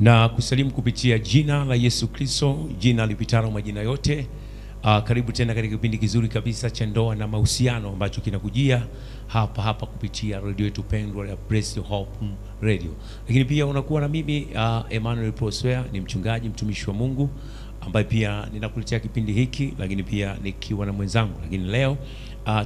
Na kusalimu kupitia jina la Yesu Kristo, jina lipitalo majina yote. Karibu tena katika kipindi kizuri kabisa cha ndoa na mahusiano ambacho kinakujia hapa kupitia radio yetu pendwa ya Blessed Hope Radio. Lakini pia unakuwa na mimi Emmanuel Prosper, ni mchungaji mtumishi wa Mungu ambaye pia ninakuletea kipindi hiki, lakini pia nikiwa na mwenzangu. Lakini leo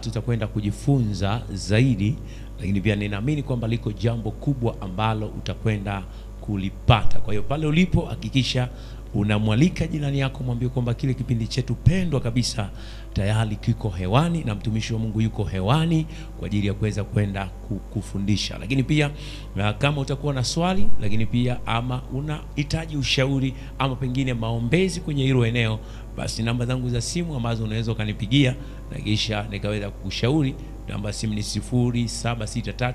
tutakwenda kujifunza zaidi, lakini pia ninaamini kwamba liko jambo kubwa ambalo utakwenda kulipata. Kwa hiyo pale ulipo hakikisha unamwalika jirani yako, mwambie kwamba kile kipindi chetu pendwa kabisa tayari kiko hewani na mtumishi wa Mungu yuko hewani kwa ajili ya kuweza kwenda kufundisha. Lakini pia kama utakuwa na swali, lakini pia ama unahitaji ushauri ama pengine maombezi kwenye hilo eneo, basi namba zangu za simu ambazo unaweza ukanipigia na kisha nikaweza kukushauri. Namba simu ni 0763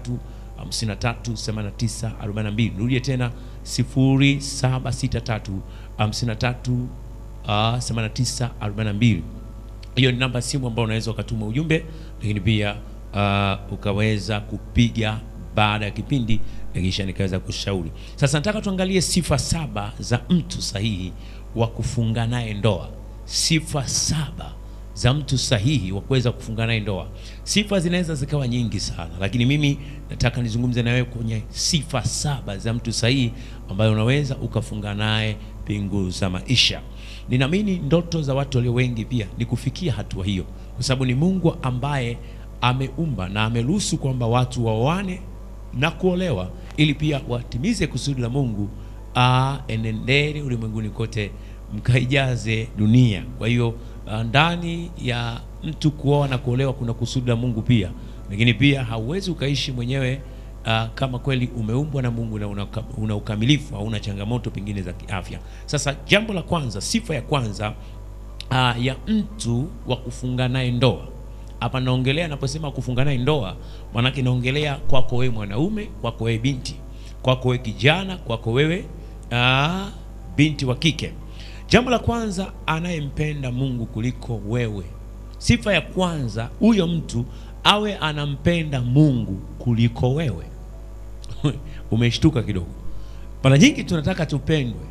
53 89 42. Nirudie tena 0763 53 89 42. Hiyo ni namba simu ambayo unaweza ukatuma ujumbe, lakini pia ukaweza kupiga baada ya kipindi na kisha nikaweza kushauri. Sasa nataka tuangalie sifa 7 za mtu sahihi wa kufunga naye ndoa. Sifa 7 za mtu sahihi wa kuweza kufunga naye ndoa. Sifa zinaweza zikawa nyingi sana, lakini mimi nataka nizungumze na wewe kwenye sifa 7 za mtu sahihi ambayo unaweza ukafunga naye pingu za maisha. Ninaamini ndoto za watu walio wengi pia ni kufikia hatua hiyo, kwa sababu ni Mungu ambaye ameumba na ameruhusu kwamba watu waoane na kuolewa ili pia watimize kusudi la Mungu, enendeni ulimwenguni kote mkaijaze dunia. Kwa hiyo ndani ya mtu kuoa na kuolewa kuna kusudi la Mungu pia, lakini pia hauwezi ukaishi mwenyewe kama kweli umeumbwa na Mungu na una ukamilifu, hauna changamoto pengine za kiafya. Sasa jambo la kwanza, sifa ya kwanza ya mtu wa kufunga naye ndoa. Hapa naongelea, naposema kufunga naye ndoa, maana yake naongelea kwako wewe mwanaume, kwako wewe binti, kwako wewe kijana, kwako wewe binti wa kike. Jambo la kwanza, anayempenda Mungu kuliko wewe. Sifa ya kwanza, huyo mtu awe anampenda Mungu kuliko wewe. Umeshtuka kidogo. Mara nyingi tunataka tupendwe,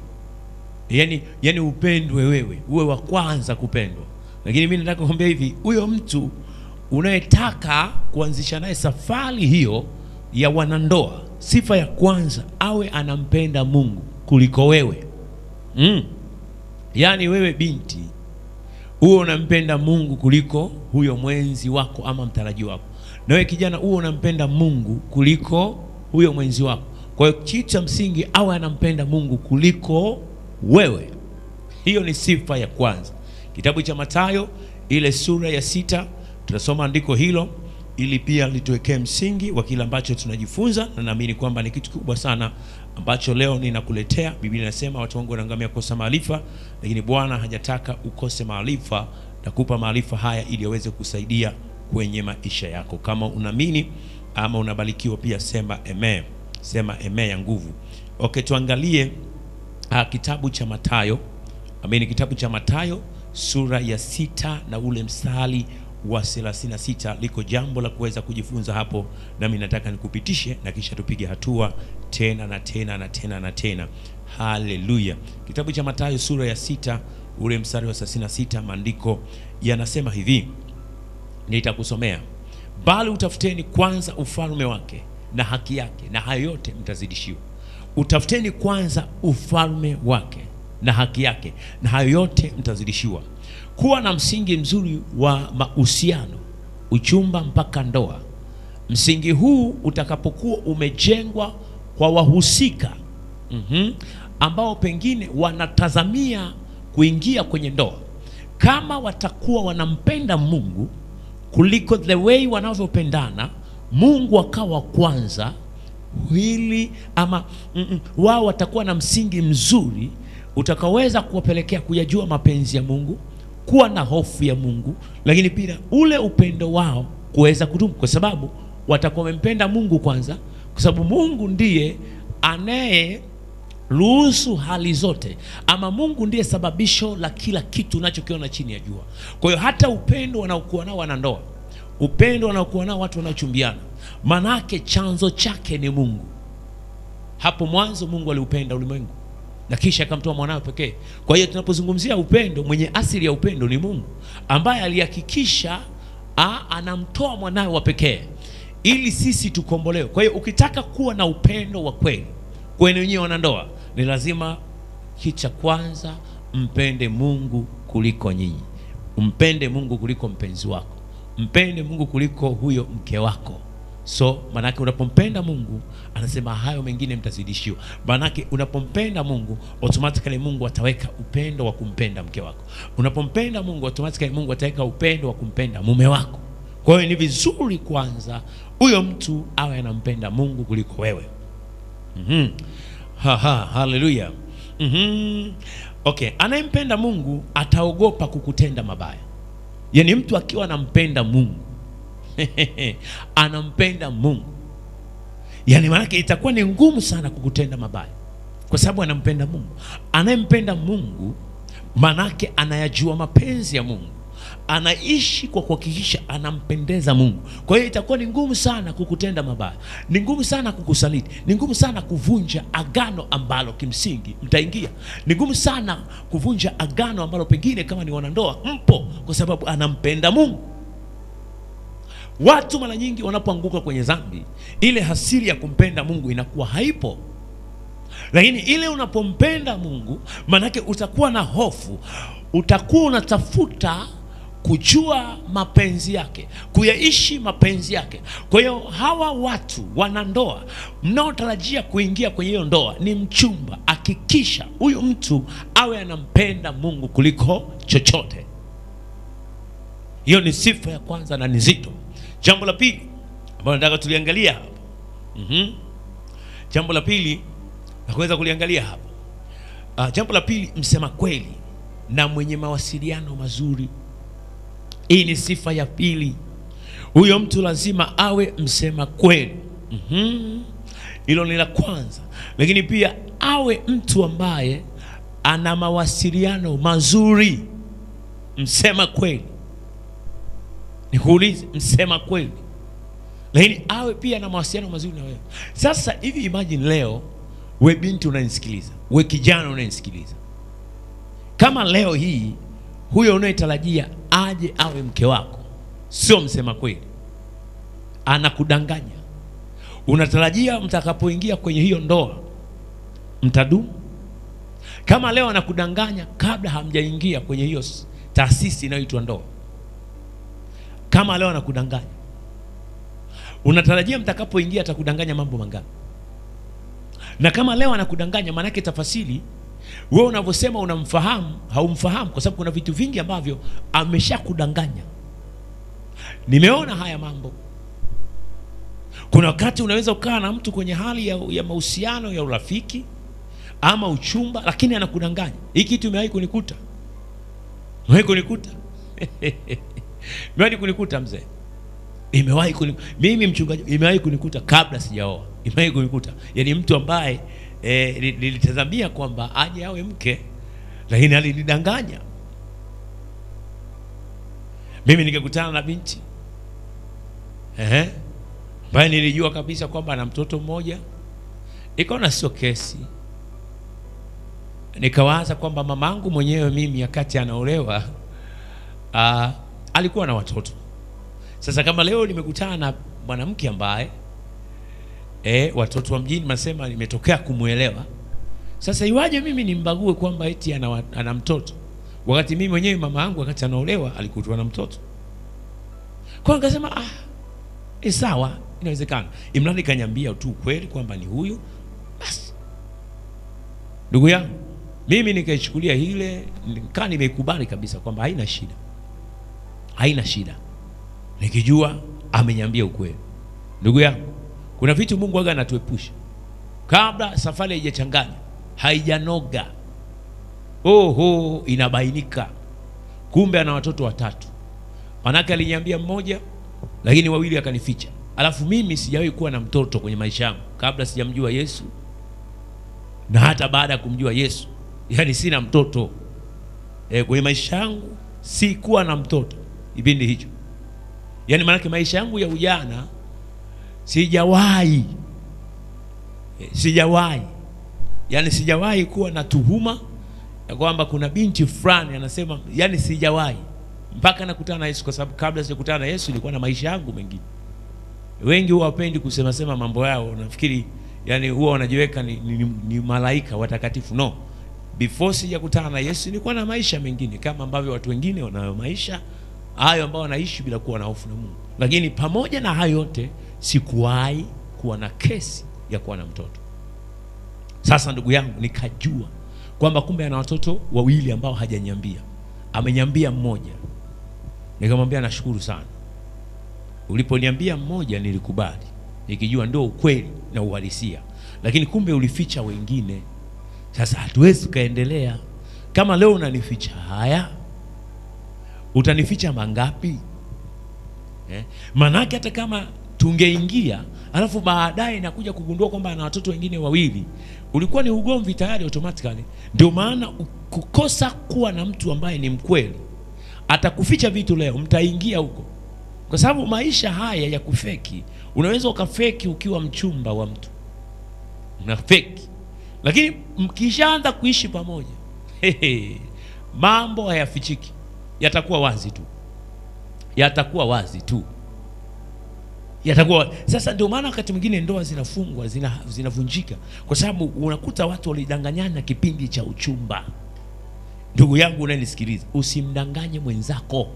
yani upendwe wewe, uwe wa kwanza kupendwa. Lakini mimi nataka kuambia hivi, huyo mtu unayetaka kuanzisha naye safari hiyo ya wanandoa, sifa ya kwanza, awe anampenda Mungu kuliko wewe. Yani wewe binti, uwe unampenda Mungu kuliko huyo mwenzi wako ama mtaraji wako. Na wewe kijana, uwe unampenda Mungu kuliko huyo mwenzi wako. Kwa hiyo kitu cha msingi, awe anampenda Mungu kuliko wewe. Hiyo ni sifa ya kwanza. Kitabu cha Mathayo ile sura ya 6 tutasoma andiko hilo ili pia lituwekee msingi wa kile ambacho tunajifunza, na naamini kwamba ni kitu kubwa sana ambacho leo ninakuletea. Biblia inasema watu wangu wanaangamia kukosa maarifa, lakini Bwana hajataka ukose maarifa, na kupa maarifa haya ili aweze kusaidia kwenye maisha yako. Kama unaamini ama unabarikiwa pia sema amen. Sema amen ya nguvu. Okay, tuangalie kitabu cha Mathayo. Kitabu cha Mathayo sura ya 6 na ule mstari wa 36. Liko jambo la kuweza kujifunza hapo, nami nataka nikupitishe na kisha tupige hatua tena na tena na tena na tena. Haleluya. Kitabu cha Mathayo sura ya 6 ule mstari wa 36, maandiko yanasema hivi, nitakusomea: bali utafuteni kwanza ufalme wake na haki yake, na hayo yote mtazidishiwa. Utafuteni kwanza ufalme wake na haki yake, na hayo yote mtazidishiwa. Kuwa na msingi mzuri wa mahusiano, uchumba mpaka ndoa. Msingi huu utakapokuwa umejengwa kwa wahusika ambao pengine wanatazamia kuingia kwenye ndoa, kama watakuwa wanampenda Mungu kuliko the way wanavyopendana, Mungu akawa kwanza hili ama wao watakuwa na msingi mzuri utakaweza kuwapelekea kuyajua mapenzi ya Mungu, kuwa na hofu ya Mungu, lakini pia ule upendo wao kuweza kudumu, kwa sababu watakuwa wamempenda Mungu kwanza, kwa sababu Mungu ndiye anaye ruhusu hali zote, ama Mungu ndiye sababisho la kila kitu unachokiona chini ya jua. Kwa hiyo hata upendo wanaokuwa nao wanandoa, upendo wanaokuwa nao watu wanaochumbiana, manake chanzo chake ni Mungu. Hapo mwanzo Mungu aliupenda ulimwengu na kisha akamtoa mwanawe pekee. Kwa hiyo tunapozungumzia upendo, mwenye asili ya upendo ni Mungu ambaye alihakikisha anamtoa mwanawe wa pekee ili sisi tukombolewe. Kwa hiyo ukitaka kuwa na upendo wa kweli kwenu wenyewe wanandoa, ni lazima kitu cha kwanza mpende Mungu kuliko nyinyi. Mpende Mungu kuliko mpenzi wako. Mpende Mungu kuliko huyo mke wako. So manake unapompenda Mungu, anasema hayo mengine mtazidishiwa. Manake unapompenda Mungu, automatically Mungu ataweka upendo wa kumpenda mke wako. Unapompenda Mungu, automatically Mungu ataweka upendo wa kumpenda mume wako. Kwa hiyo ni vizuri kwanza huyo mtu awe anampenda Mungu kuliko wewe. Hallelujah. Okay, anayempenda Mungu ataogopa kukutenda mabaya. Yaani mtu akiwa anampenda Mungu anampenda Mungu, yaani maanake itakuwa ni ngumu sana kukutenda mabaya kwa sababu anampenda Mungu. Anayempenda Mungu maanake anayajua mapenzi ya Mungu, anaishi kwa kuhakikisha anampendeza Mungu. Kwa hiyo itakuwa ni ngumu sana kukutenda mabaya, ni ngumu sana kukusaliti, ni ngumu sana kuvunja agano ambalo kimsingi mtaingia, ni ngumu sana kuvunja agano ambalo pengine kama ni wanandoa mpo, kwa sababu anampenda Mungu. Watu mara nyingi wanapoanguka kwenye dhambi, ile hasiri ya kumpenda Mungu inakuwa haipo. Lakini ile unapompenda Mungu, manake utakuwa na hofu, utakuwa unatafuta kujua mapenzi yake, kuyaishi mapenzi yake. Kwa hiyo hawa watu wanandoa mnaotarajia kuingia kwenye hiyo ndoa, ni mchumba, hakikisha huyu mtu awe anampenda Mungu kuliko chochote. Hiyo ni sifa ya kwanza na ni nzito. Jambo la pili ambalo nataka tuliangalia hapa. Jambo la pili nakuweza kuliangalia hapa. Jambo la pili, msema kweli na mwenye mawasiliano mazuri. Hii ni sifa ya pili. Huyo mtu lazima awe msema kweli. Hilo ni la kwanza. Lakini pia awe mtu ambaye ana mawasiliano mazuri. Msema kweli. Nikuulize, msema kweli, lakini awe pia na mawasiliano mazuri na wewe. Sasa hivi imagine leo, we binti unanisikiliza, we kijana unanisikiliza, kama leo hii huyo unayetarajia aje awe mke wako sio msema kweli, anakudanganya, unatarajia mtakapoingia kwenye hiyo ndoa mtadumu? Kama leo anakudanganya kabla hamjaingia kwenye hiyo taasisi inayoitwa ndoa, kama leo anakudanganya, unatarajia mtakapoingia atakudanganya mambo mangapi? Na kama leo anakudanganya, maana yake tafasiri wewe unavyosema unamfahamu, haumfahamu, kwa sababu kuna vitu vingi ambavyo ameshakudanganya. Nimeona haya mambo. Kuna wakati unaweza ukaa na mtu kwenye hali ya mahusiano ya urafiki ama uchumba, lakini anakudanganya. Hiki kitu imewahi kunikuta. Imewahi kunikuta. Imewahi kunikuta mzee. Imewahi kunikuta. Mimi mchungaji, imewahi kunikuta kabla sijaoa. Imewahi kunikuta. Yaani mtu ambaye nilitazamia kwamba aje awe mke, lakini alinidanganya. Mimi nikakutana na binti ambaye nilijua kabisa kwamba ana mtoto mmoja. Ikaona sio kesi. Nikawaza kwamba mamangu mwenyewe mimi wakati anaolewa alikuwa na watoto. Sasa kama leo nimekutana na mwanamke ambaye watoto wa mjini nasema nimetokea kumuelewa, sasa iwaje mimi nimbague kwamba eti ana mtoto, wakati mimi mwenyewe mama yangu wakati anaolewa alikutwa na mtoto? Kwa hiyo nikasema sawa, inawezekana, imradi kanyambia tu kweli kwamba ni huyu basi. Ndugu yangu, mimi nikaichukulia ile, nikaa nimekubali kabisa kwamba haina shida, haina shida, nikijua amenyambia ukweli. Ndugu yangu, kuna vitu Mungu waga anatuepusha kabla safari haijachanganya, haijanoga, inabainika kumbe ana watoto watatu. Manake aliniambia mmoja, lakini wawili akanificha. Alafu mimi sijawahi kuwa na mtoto kwenye maisha yangu kabla sijamjua Yesu, na hata baada ya kumjua Yesu, yani sina mtoto kwenye maisha yangu, si kuwa na mtoto kipindi hicho. Yani manake maisha yangu ya ujana sijawahi Yani sijawahi kuwa na tuhuma ya kwamba kuna binti fulani anasema, yani sijawahi mpaka nakutana na Yesu, kwa sababu kabla sijakutana na Yesu nilikuwa na maisha yangu mengine. Wengi huwa wapendi kusema sema mambo yao, nafikiri yani huwa wanajiweka ni malaika watakatifu. No, before sijakutana na Yesu nilikuwa na maisha mengine, kama ambavyo watu wengine wanayo maisha hayo ambao wanaishi bila kuwa na hofu na Mungu. Lakini pamoja na hayo yote sikuwahi kuwa na kesi ya kuwa na mtoto. Sasa ndugu yangu, nikajua kwamba kumbe ana watoto wawili ambao hajaniambia, ameniambia mmoja. Nikamwambia nashukuru sana, uliponiambia mmoja nilikubali, nikijua ndio ukweli na uhalisia, lakini kumbe ulificha wengine. Sasa hatuwezi kaendelea. Kama leo unanificha haya, utanificha mangapi? Manake hata kama tungeingia alafu baadaye nakuja kugundua kwamba ana watoto wengine wawili, ulikuwa ni ugomvi tayari automatically. Ndio maana kukosa kuwa na mtu ambaye ni mkweli, atakuficha vitu leo, mtaingia huko. Kwa sababu maisha haya ya kufeki, unaweza ukafeki ukiwa mchumba wa mtu, una feki, lakini mkishaanza kuishi pamoja, mambo hayafichiki, yatakuwa wazi tu, yatakuwa wazi tu, yatakuwa. Sasa ndio maana wakati mwingine ndoa zinafungwa, zinavunjika, kwa sababu unakuta watu walidanganyana kipindi cha uchumba. Ndugu yangu unanisikiliza, usimdanganye mwenzako,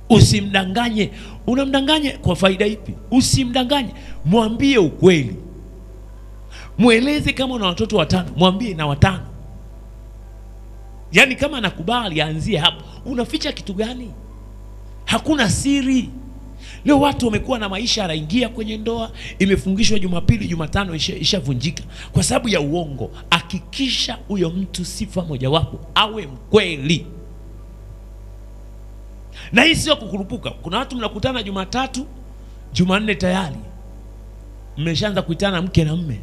usimdanganye. Unamdanganye kwa faida ipi? Usimdanganye, mwambie ukweli, mueleze. Kama una watoto 5, mwambie na 5. Yani kama anakubali aanzie hapo. Unaficha kitu gani? Hakuna siri. Leo watu wamekuwa na maisha, anaingia kwenye ndoa, imefungishwa Jumapili, Jumatano ishavunjika kwa sababu ya uongo. Hakikisha huyo mtu, sifa mojawapo, awe mkweli. Na hii sio kukurupuka. Kuna watu mnakutana Jumatatu, Jumanne tayari mmeshaanza kuitana mke na mme.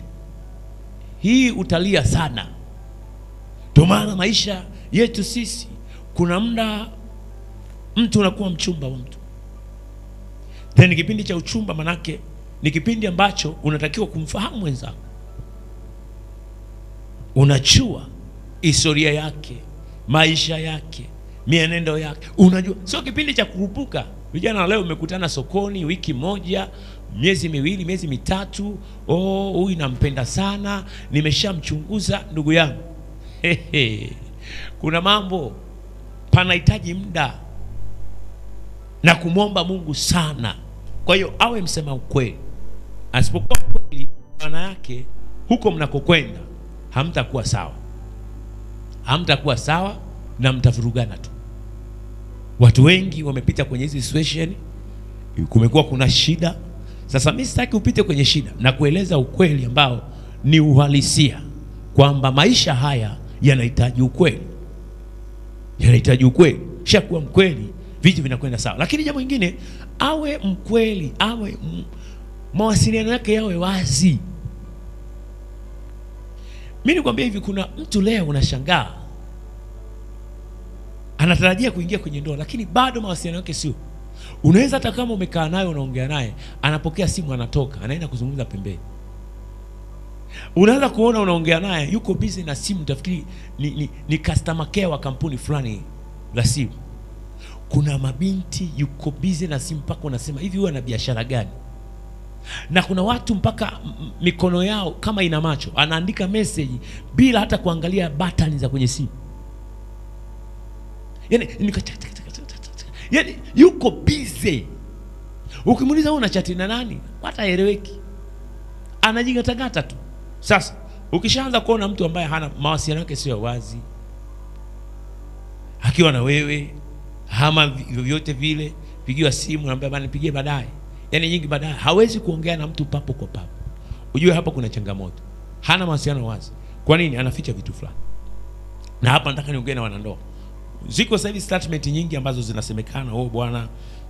Hii utalia sana. Ndio maana maisha yetu sisi, kuna muda mtu unakuwa mchumba wa mtu. Then kipindi cha uchumba manake ni kipindi ambacho unatakiwa kumfahamu mwenzako. Unajua historia yake, maisha yake, mienendo yake. Unajua, sio kipindi cha kurupuka. Vijana leo umekutana sokoni wiki moja, miezi miwili, miezi mitatu, huyu nampenda sana, nimeshamchunguza. Ndugu yangu, kuna mambo panahitaji muda na kumwomba Mungu sana. Kwa hiyo awe msema ukweli. Asipokuwa kweli, maana yake huko mnakokwenda hamtakuwa sawa, hamtakuwa sawa na mtavurugana tu. Watu wengi wamepita kwenye hizi situation, kumekuwa kuna shida. Sasa mimi sitaki upite kwenye shida, na kueleza ukweli ambao ni uhalisia, kwamba maisha haya yanahitaji ukweli, yanahitaji ukweli. Shakuwa mkweli, vitu vinakwenda sawa. Lakini jambo lingine, awe mkweli, awe mawasiliano yake yawe wazi. Mimi nikwambia hivi, kuna mtu leo unashangaa anatarajia kuingia kwenye ndoa, lakini bado mawasiliano yake sio. Unaweza hata kama umekaa naye, unaongea naye, anapokea simu, anatoka, anaenda kuzungumza pembeni. Unaweza kuona unaongea naye, yuko busy na simu, utafikiri ni customer care wa kampuni fulani la simu. Kuna mabinti yuko busy na simu mpaka unasema hivi, huwa na biashara gani? Na kuna watu mpaka mikono yao kama ina macho, anaandika message bila hata kuangalia button za kwenye simu. Yani yuko busy. Ukimuuliza una chat na nani, hataeleweki, anajigatagata tu. Sasa ukishaanza kuona mtu ambaye hana mawasiliano yake sio wazi, akiwa na wewe hama vyovyote vile, pigiwa simu naambia bana nipigie baadaye, yani nyingi baadaye, hawezi kuongea na mtu papo kwa papo, ujue hapa kuna changamoto. Hana mawasiliano wazi. Kwa nini? Anaficha vitu fulani. Na hapa nataka niongee na wanandoa. Ziko sasa hivi statement nyingi ambazo zinasemekana, bwana,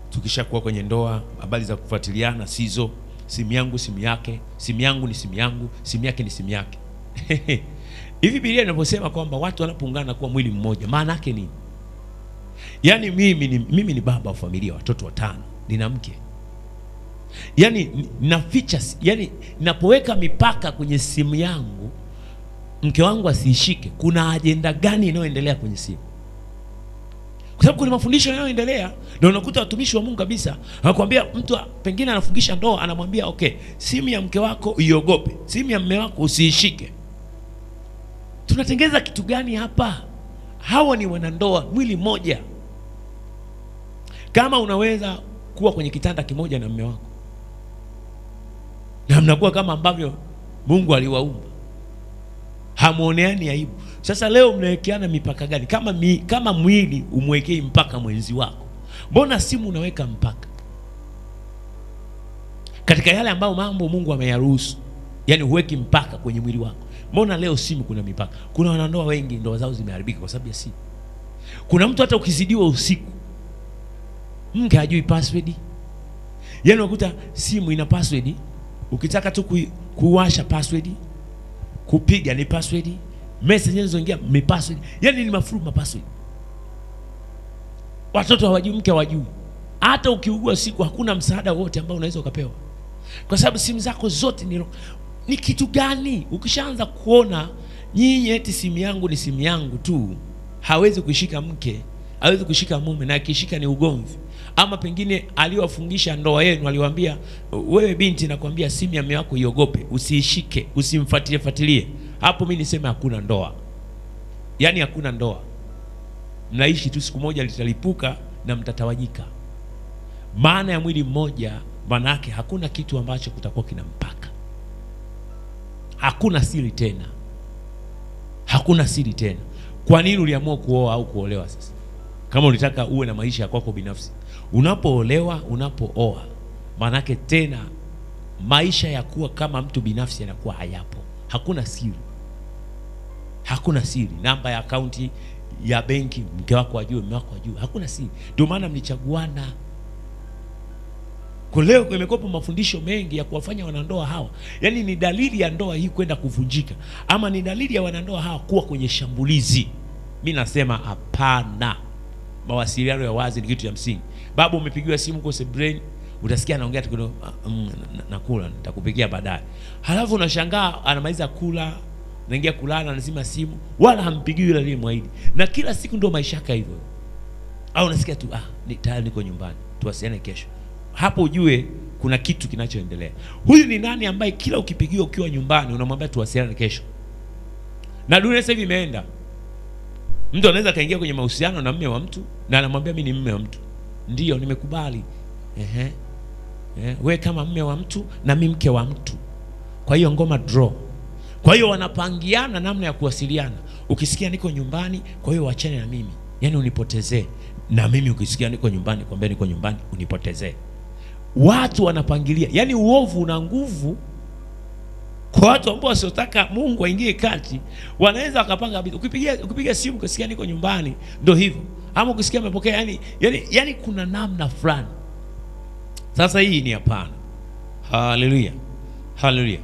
tukishakuwa kwenye ndoa, habari za kufuatiliana sizo, simu yangu simu yake, simu yangu ni simu yangu, simu yake ni simu yake. Hivi Biblia inaposema kwamba watu wanapoungana kuwa mwili mmoja, maana yake nini? Yaani mimi ni baba wa familia, watoto 5, nina mke. Yani naficha, yani ninapoweka mipaka kwenye simu yangu mke wangu asiishike, kuna ajenda gani inayoendelea kwenye simu? Kwa sababu kuna mafundisho yanayoendelea, na unakuta watumishi wa Mungu kabisa anakuambia, mtu pengine anafungisha ndoa, anamwambia okay, simu ya mke wako iogope, simu ya mume wako usiishike. Tunatengeza kitu gani hapa? Hawa ni wanandoa, mwili mmoja. Kama unaweza kuwa kwenye kitanda kimoja na mume wako na mnakuwa kama ambavyo Mungu aliwaumba, hamuoneani aibu. Sasa leo mnawekeana mipaka gani? Kama mwili umwekei mpaka mwenzi wako, mbona simu unaweka mpaka? Katika yale ambayo mambo Mungu ameyaruhusu, yani huweki mpaka kwenye mwili wako. Mbona leo simu kuna mipaka? Kuna wanandoa wengi ndoa zao zimeharibika kwa sababu ya simu. Kuna mtu hata ukizidiwa usiku, mke hajui password. Yani unakuta simu ina password, ukitaka tu kuwasha password, kupiga ni password, message zinazoingia ni password. Yani ni mafuru password. Watoto hawajui, mke hawajui. Hata ukiugua siku hakuna msaada wote ambao unaweza ukapewa, kwa sababu simu zako zote ni kitu gani? Ukishaanza kuona nyinyi eti simu yangu ni simu yangu tu, hawezi kushika mke, hawezi kushika mume, na akishika ni ugomvi. Ama pengine aliwafungisha ndoa yenu, aliwaambia wewe binti, nakwambia simu ya mume wako iogope, usiishike, usimfuatilie. Hapo mimi nisema hakuna ndoa. Yani hakuna ndoa. Mnaishi tu, siku moja litalipuka na mtatawanyika. Maana ya mwili mmoja, maana yake hakuna kitu ambacho kutakuwa kina mpaka. Hakuna siri tena. Hakuna siri tena. Kwa nini uliamua kuoa au kuolewa sasa? Kama ulitaka uwe na maisha ya kwako binafsi. Unapoolewa, unapooa, maana yake tena maisha ya kuwa kama mtu binafsi yanakuwa hayapo. Hakuna siri. Hakuna siri. Namba ya akaunti ya benki mke wako ajue, mume wako ajue. Hakuna siri. Ndio maana mlichaguana. Kwa leo kumekopo mafundisho mengi ya kuwafanya wanandoa hawa, yani ni dalili ya ndoa hii kwenda kuvunjika, ama ni dalili ya wanandoa hawa kuwa kwenye shambulizi. Mimi nasema hapana. Mawasiliano ya wazi ni kitu cha msingi. Baba, umepigiwa simu kwa sebreni, utasikia anaongea tu kidogo, nakula, nitakupigia baadaye. Halafu unashangaa anamaliza kula, anaingia kulala, anazima simu, wala hampigiwi yule aliyemwahidi. Na kila siku ndio maisha yake hivyo. Au unasikia tu tayari niko nyumbani, tuwasiliane kesho. Hapo ujue kuna kitu kinachoendelea. Huyu ni nani ambaye kila ukipigiwa ukiwa nyumbani unamwambia tuwasiliane kesho? Na dunia sasa hivi imeenda. Mtu anaweza kaingia kwenye mahusiano na mume wa mtu na anamwambia mimi ni mume wa mtu. Ndio, nimekubali. Wewe kama mume wa mtu na mimi mke wa mtu. Kwa hiyo ngoma draw. Kwa hiyo wanapangiana namna ya kuwasiliana. Ukisikia niko nyumbani, kwa hiyo waachane na mimi. Yaani unipotezee. Na mimi ukisikia niko nyumbani, kwambia niko nyumbani, unipotezee. Watu wanapangilia. Yaani uovu una nguvu. Kwa watu ambao wasiotaka Mungu aingie kati, wanaweza wakapanga kabisa. Ukipiga simu ukisikia niko nyumbani, ndio hivyo. Ama ukisikia umepokea, yani kuna namna fulani. Sasa hii ni hapana. Haleluya. Haleluya.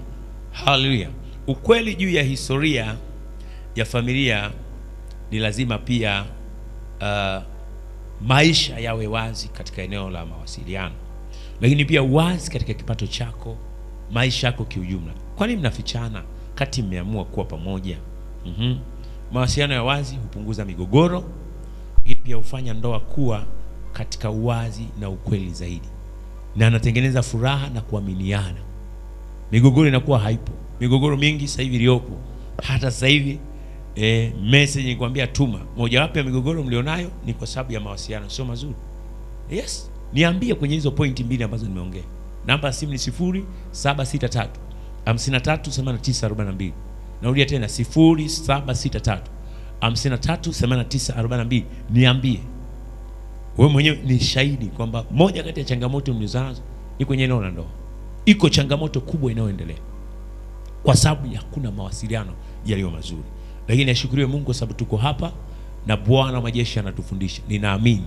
Haleluya. Ukweli juu ya historia ya familia ni lazima pia maisha yawe wazi katika eneo la mawasiliano. Lakini pia wazi katika kipato chako, maisha yako kiujumla. Kwa nini mnafichana kati mmeamua kuwa pamoja? Mawasiliano ya wazi hupunguza migogoro, pia hufanya ndoa kuwa katika uwazi na ukweli zaidi, na anatengeneza furaha na kuaminiana. Migogoro inakuwa haipo. Migogoro mingi sasa hivi iliyopo, hata sasa hivi message nikwambia tuma. Mojawapo ya migogoro mlionayo ni kwa sababu ya mawasiliano sio mazuri. Yes, niambie kwenye hizo pointi mbili ambazo nimeongea. Namba ya simu ni 0763 538942. Narudia tena 0763 538942. Niambie. Wewe mwenyewe ni shahidi kwamba moja kati ya changamoto mlizonazo ni kwenye eneo la ndoa. Iko changamoto kubwa inayoendelea kwa sababu hakuna mawasiliano yaliyo mazuri. Lakini ashukuriwe Mungu kwa sababu tuko hapa na Bwana wa majeshi anatufundisha. Ninaamini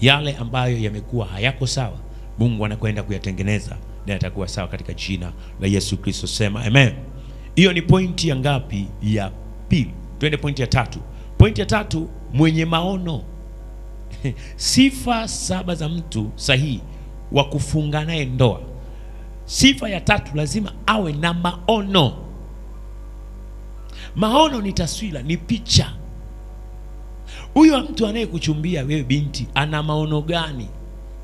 yale ambayo yamekuwa hayako sawa, Mungu anakwenda kuyatengeneza na yatakuwa sawa katika jina la Yesu Kristo. Sema amen. Hiyo ni pointi ya ngapi? Ya pili. Twende pointi ya tatu. Pointi ya tatu, mwenye maono. Sifa 7 za mtu sahihi wa kufunga naye ndoa Sifa ya tatu, lazima awe na maono. Maono ni taswira, ni picha. Huyo mtu anayekuchumbia wewe binti ana maono gani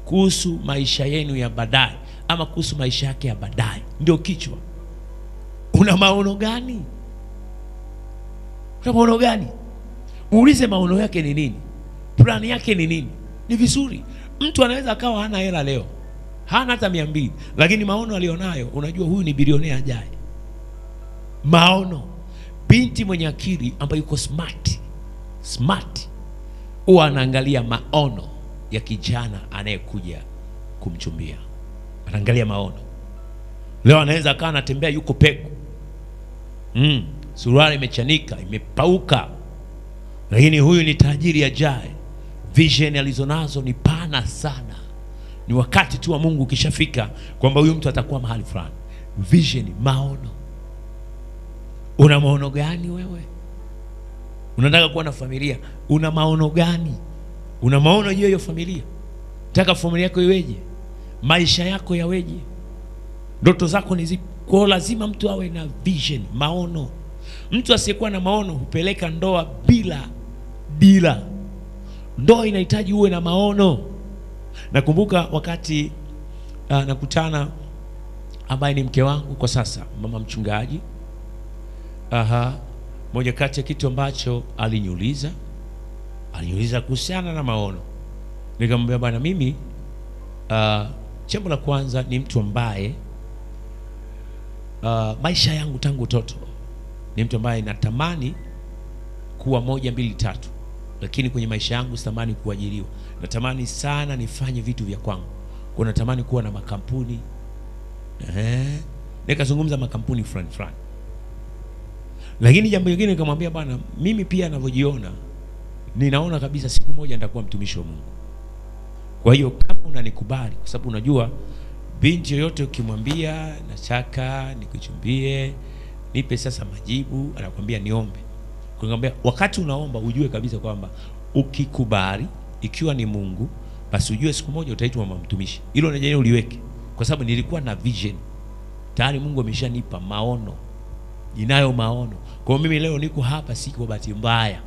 kuhusu maisha yenu ya baadaye, ama kuhusu maisha yake ya baadaye? Ndio kichwa. Una maono gani? Una maono gani? Uulize maono yake ni nini, plani yake ni nini. Ni vizuri. Mtu anaweza akawa hana hela leo, hana hata 200, lakini maono alionayo, unajua huyu ni bilionea ajaye. Maono. Binti mwenye akili ambaye yuko smart huwa anaangalia maono ya kijana anayekuja kumchumbia. Anaangalia maono. Leo anaweza akawa anatembea yuko peko, suruali imechanika, imepauka, lakini huyu ni tajiri ajaye. Vision alizonazo ni pana sana. Ni wakati tu wa Mungu ukishafika kwamba huyu mtu atakuwa mahali fulani. Vision, maono. Una maono gani wewe? Unataka kuwa na familia, una maono gani? Una maono juu ya familia? Unataka familia yako iweje? Maisha yako yaweje? Ndoto zako ni zipi? Kwa lazima mtu awe na vision, maono. Mtu asiyekuwa na maono hupeleka ndoa bila dira. Ndoa inahitaji uwe na maono. Nakumbuka wakati nakutana ambaye ni mke wangu kwa sasa, mama mchungaji. Moja kati ya kitu ambacho aliniuliza kuhusiana na maono. Nikamwambia bwana, mimi jambo la kwanza ni mtu ambaye maisha yangu tangu utoto ni mtu ambaye natamani kuwa 1, 2, 3, lakini kwenye maisha yangu sitamani kuajiriwa. Natamani sana nifanye vitu vya kwangu. Kwa natamani kuwa na makampuni. Nikazungumza makampuni fulani. Lakini jambo lingine nikamwambia bwana, mimi pia ninavyojiona, ninaona kabisa siku moja nitakuwa mtumishi wa Mungu. Kwa hiyo kama unanikubali, kwa sababu unajua binti yoyote ukimwambia nataka nikuchumbie, nipe sasa majibu, anakuambia niombe. Nikamwambia wakati unaomba ujue kabisa kwamba ukikubali, ikiwa ni Mungu, basi ujue siku moja utaitwa mama mtumishi. Hilo najua uliweke, kwa sababu nilikuwa na vision. Tayari Mungu ameshanipa maono. Ninayo maono. Kwa mimi leo niko hapa si kwa bahati mbaya.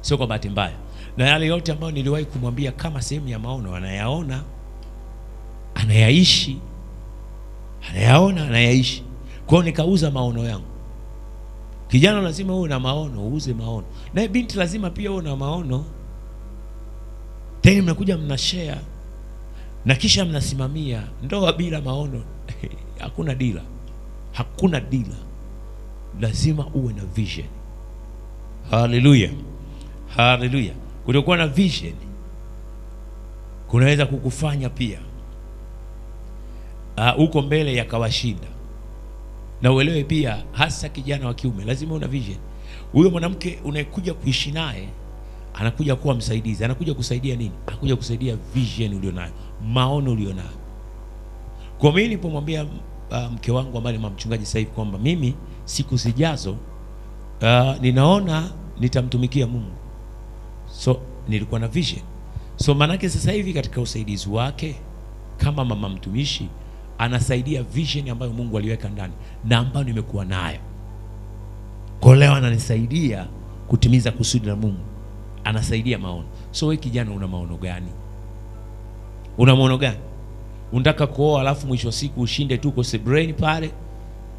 Sio kwa bahati mbaya. Na yale yote ambayo niliwahi kumwambia kama sehemu ya maono anayaona, anayaishi. Kwa hiyo nikauza maono yangu. Kijana lazima uwe na maono, uuze maono. Na binti lazima pia uwe na maono. Tena mnakuja mnashare na kisha mnasimamia. Ndoa bila maono hakuna dila. Hakuna dila. Lazima uwe na vision. Haleluya. Haleluya. Kutokuwa na vision kunaweza kukufanya pia uko mbele yakawashinda. Na uelewe pia, hasa kijana wa kiume, lazima una vision. Huyo mwanamke unayekuja kuishi naye anakuja kuwa msaidizi. Anakuja kusaidia nini? Anakuja kusaidia vision ulionayo, maono ulionayo. Kwa mimi nilipomwambia mke wangu ambaye ni mama mchungaji sasa hivi kwamba mimi siku zijazo ninaona nitamtumikia Mungu. So nilikuwa na vision. So manake sasa hivi katika usaidizi wake kama mama mtumishi anasaidia vision ambayo Mungu aliweka ndani na ambayo nimekuwa nayo. Kwa leo ananisaidia kutimiza kusudi la Mungu. Anasaidia maono. So wewe kijana una maono gani? Una maono gani? Unataka kuoa alafu mwisho wa siku ushinde tu kwa sebreni pale,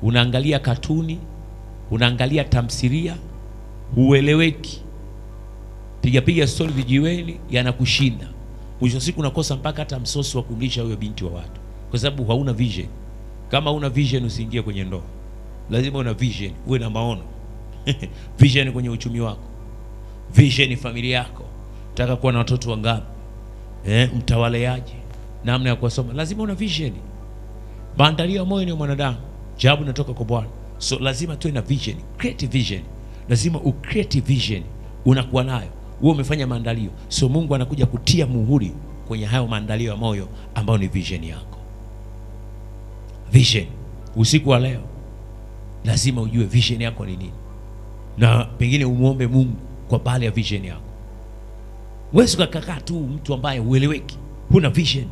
unaangalia katuni, unaangalia tamthilia, hueleweki. Piga story vijiweni yanakushinda. Mwisho wa siku unakosa mpaka hata msosi wa kumlisha huyo binti wa watu, kwa sababu hauna vision. Kama una vision usiingie kwenye ndoa. Lazima una vision, uwe na maono. Vision kwenye uchumi wako. Vision familia yako. Unataka kuwa na watoto wangapi? Mtawaleaje? Namna ya kuwasoma. Lazima una vision. Maandalio ya moyo ni mwanadamu, jawabu inatoka kwa Bwana. So lazima tuwe na vision, create vision. Lazima ucreate vision, unakuwa nayo. Wewe umefanya maandalio. So Mungu anakuja kutia muhuri kwenye hayo maandalio ya moyo ambayo ni vision yako. Vision. Usiku wa leo lazima ujue vision yako ni nini. Na pengine umuombe Mungu kwa bali ya vision yako. Wewe ukakaa tu mtu ambaye ueleweki, huna vision.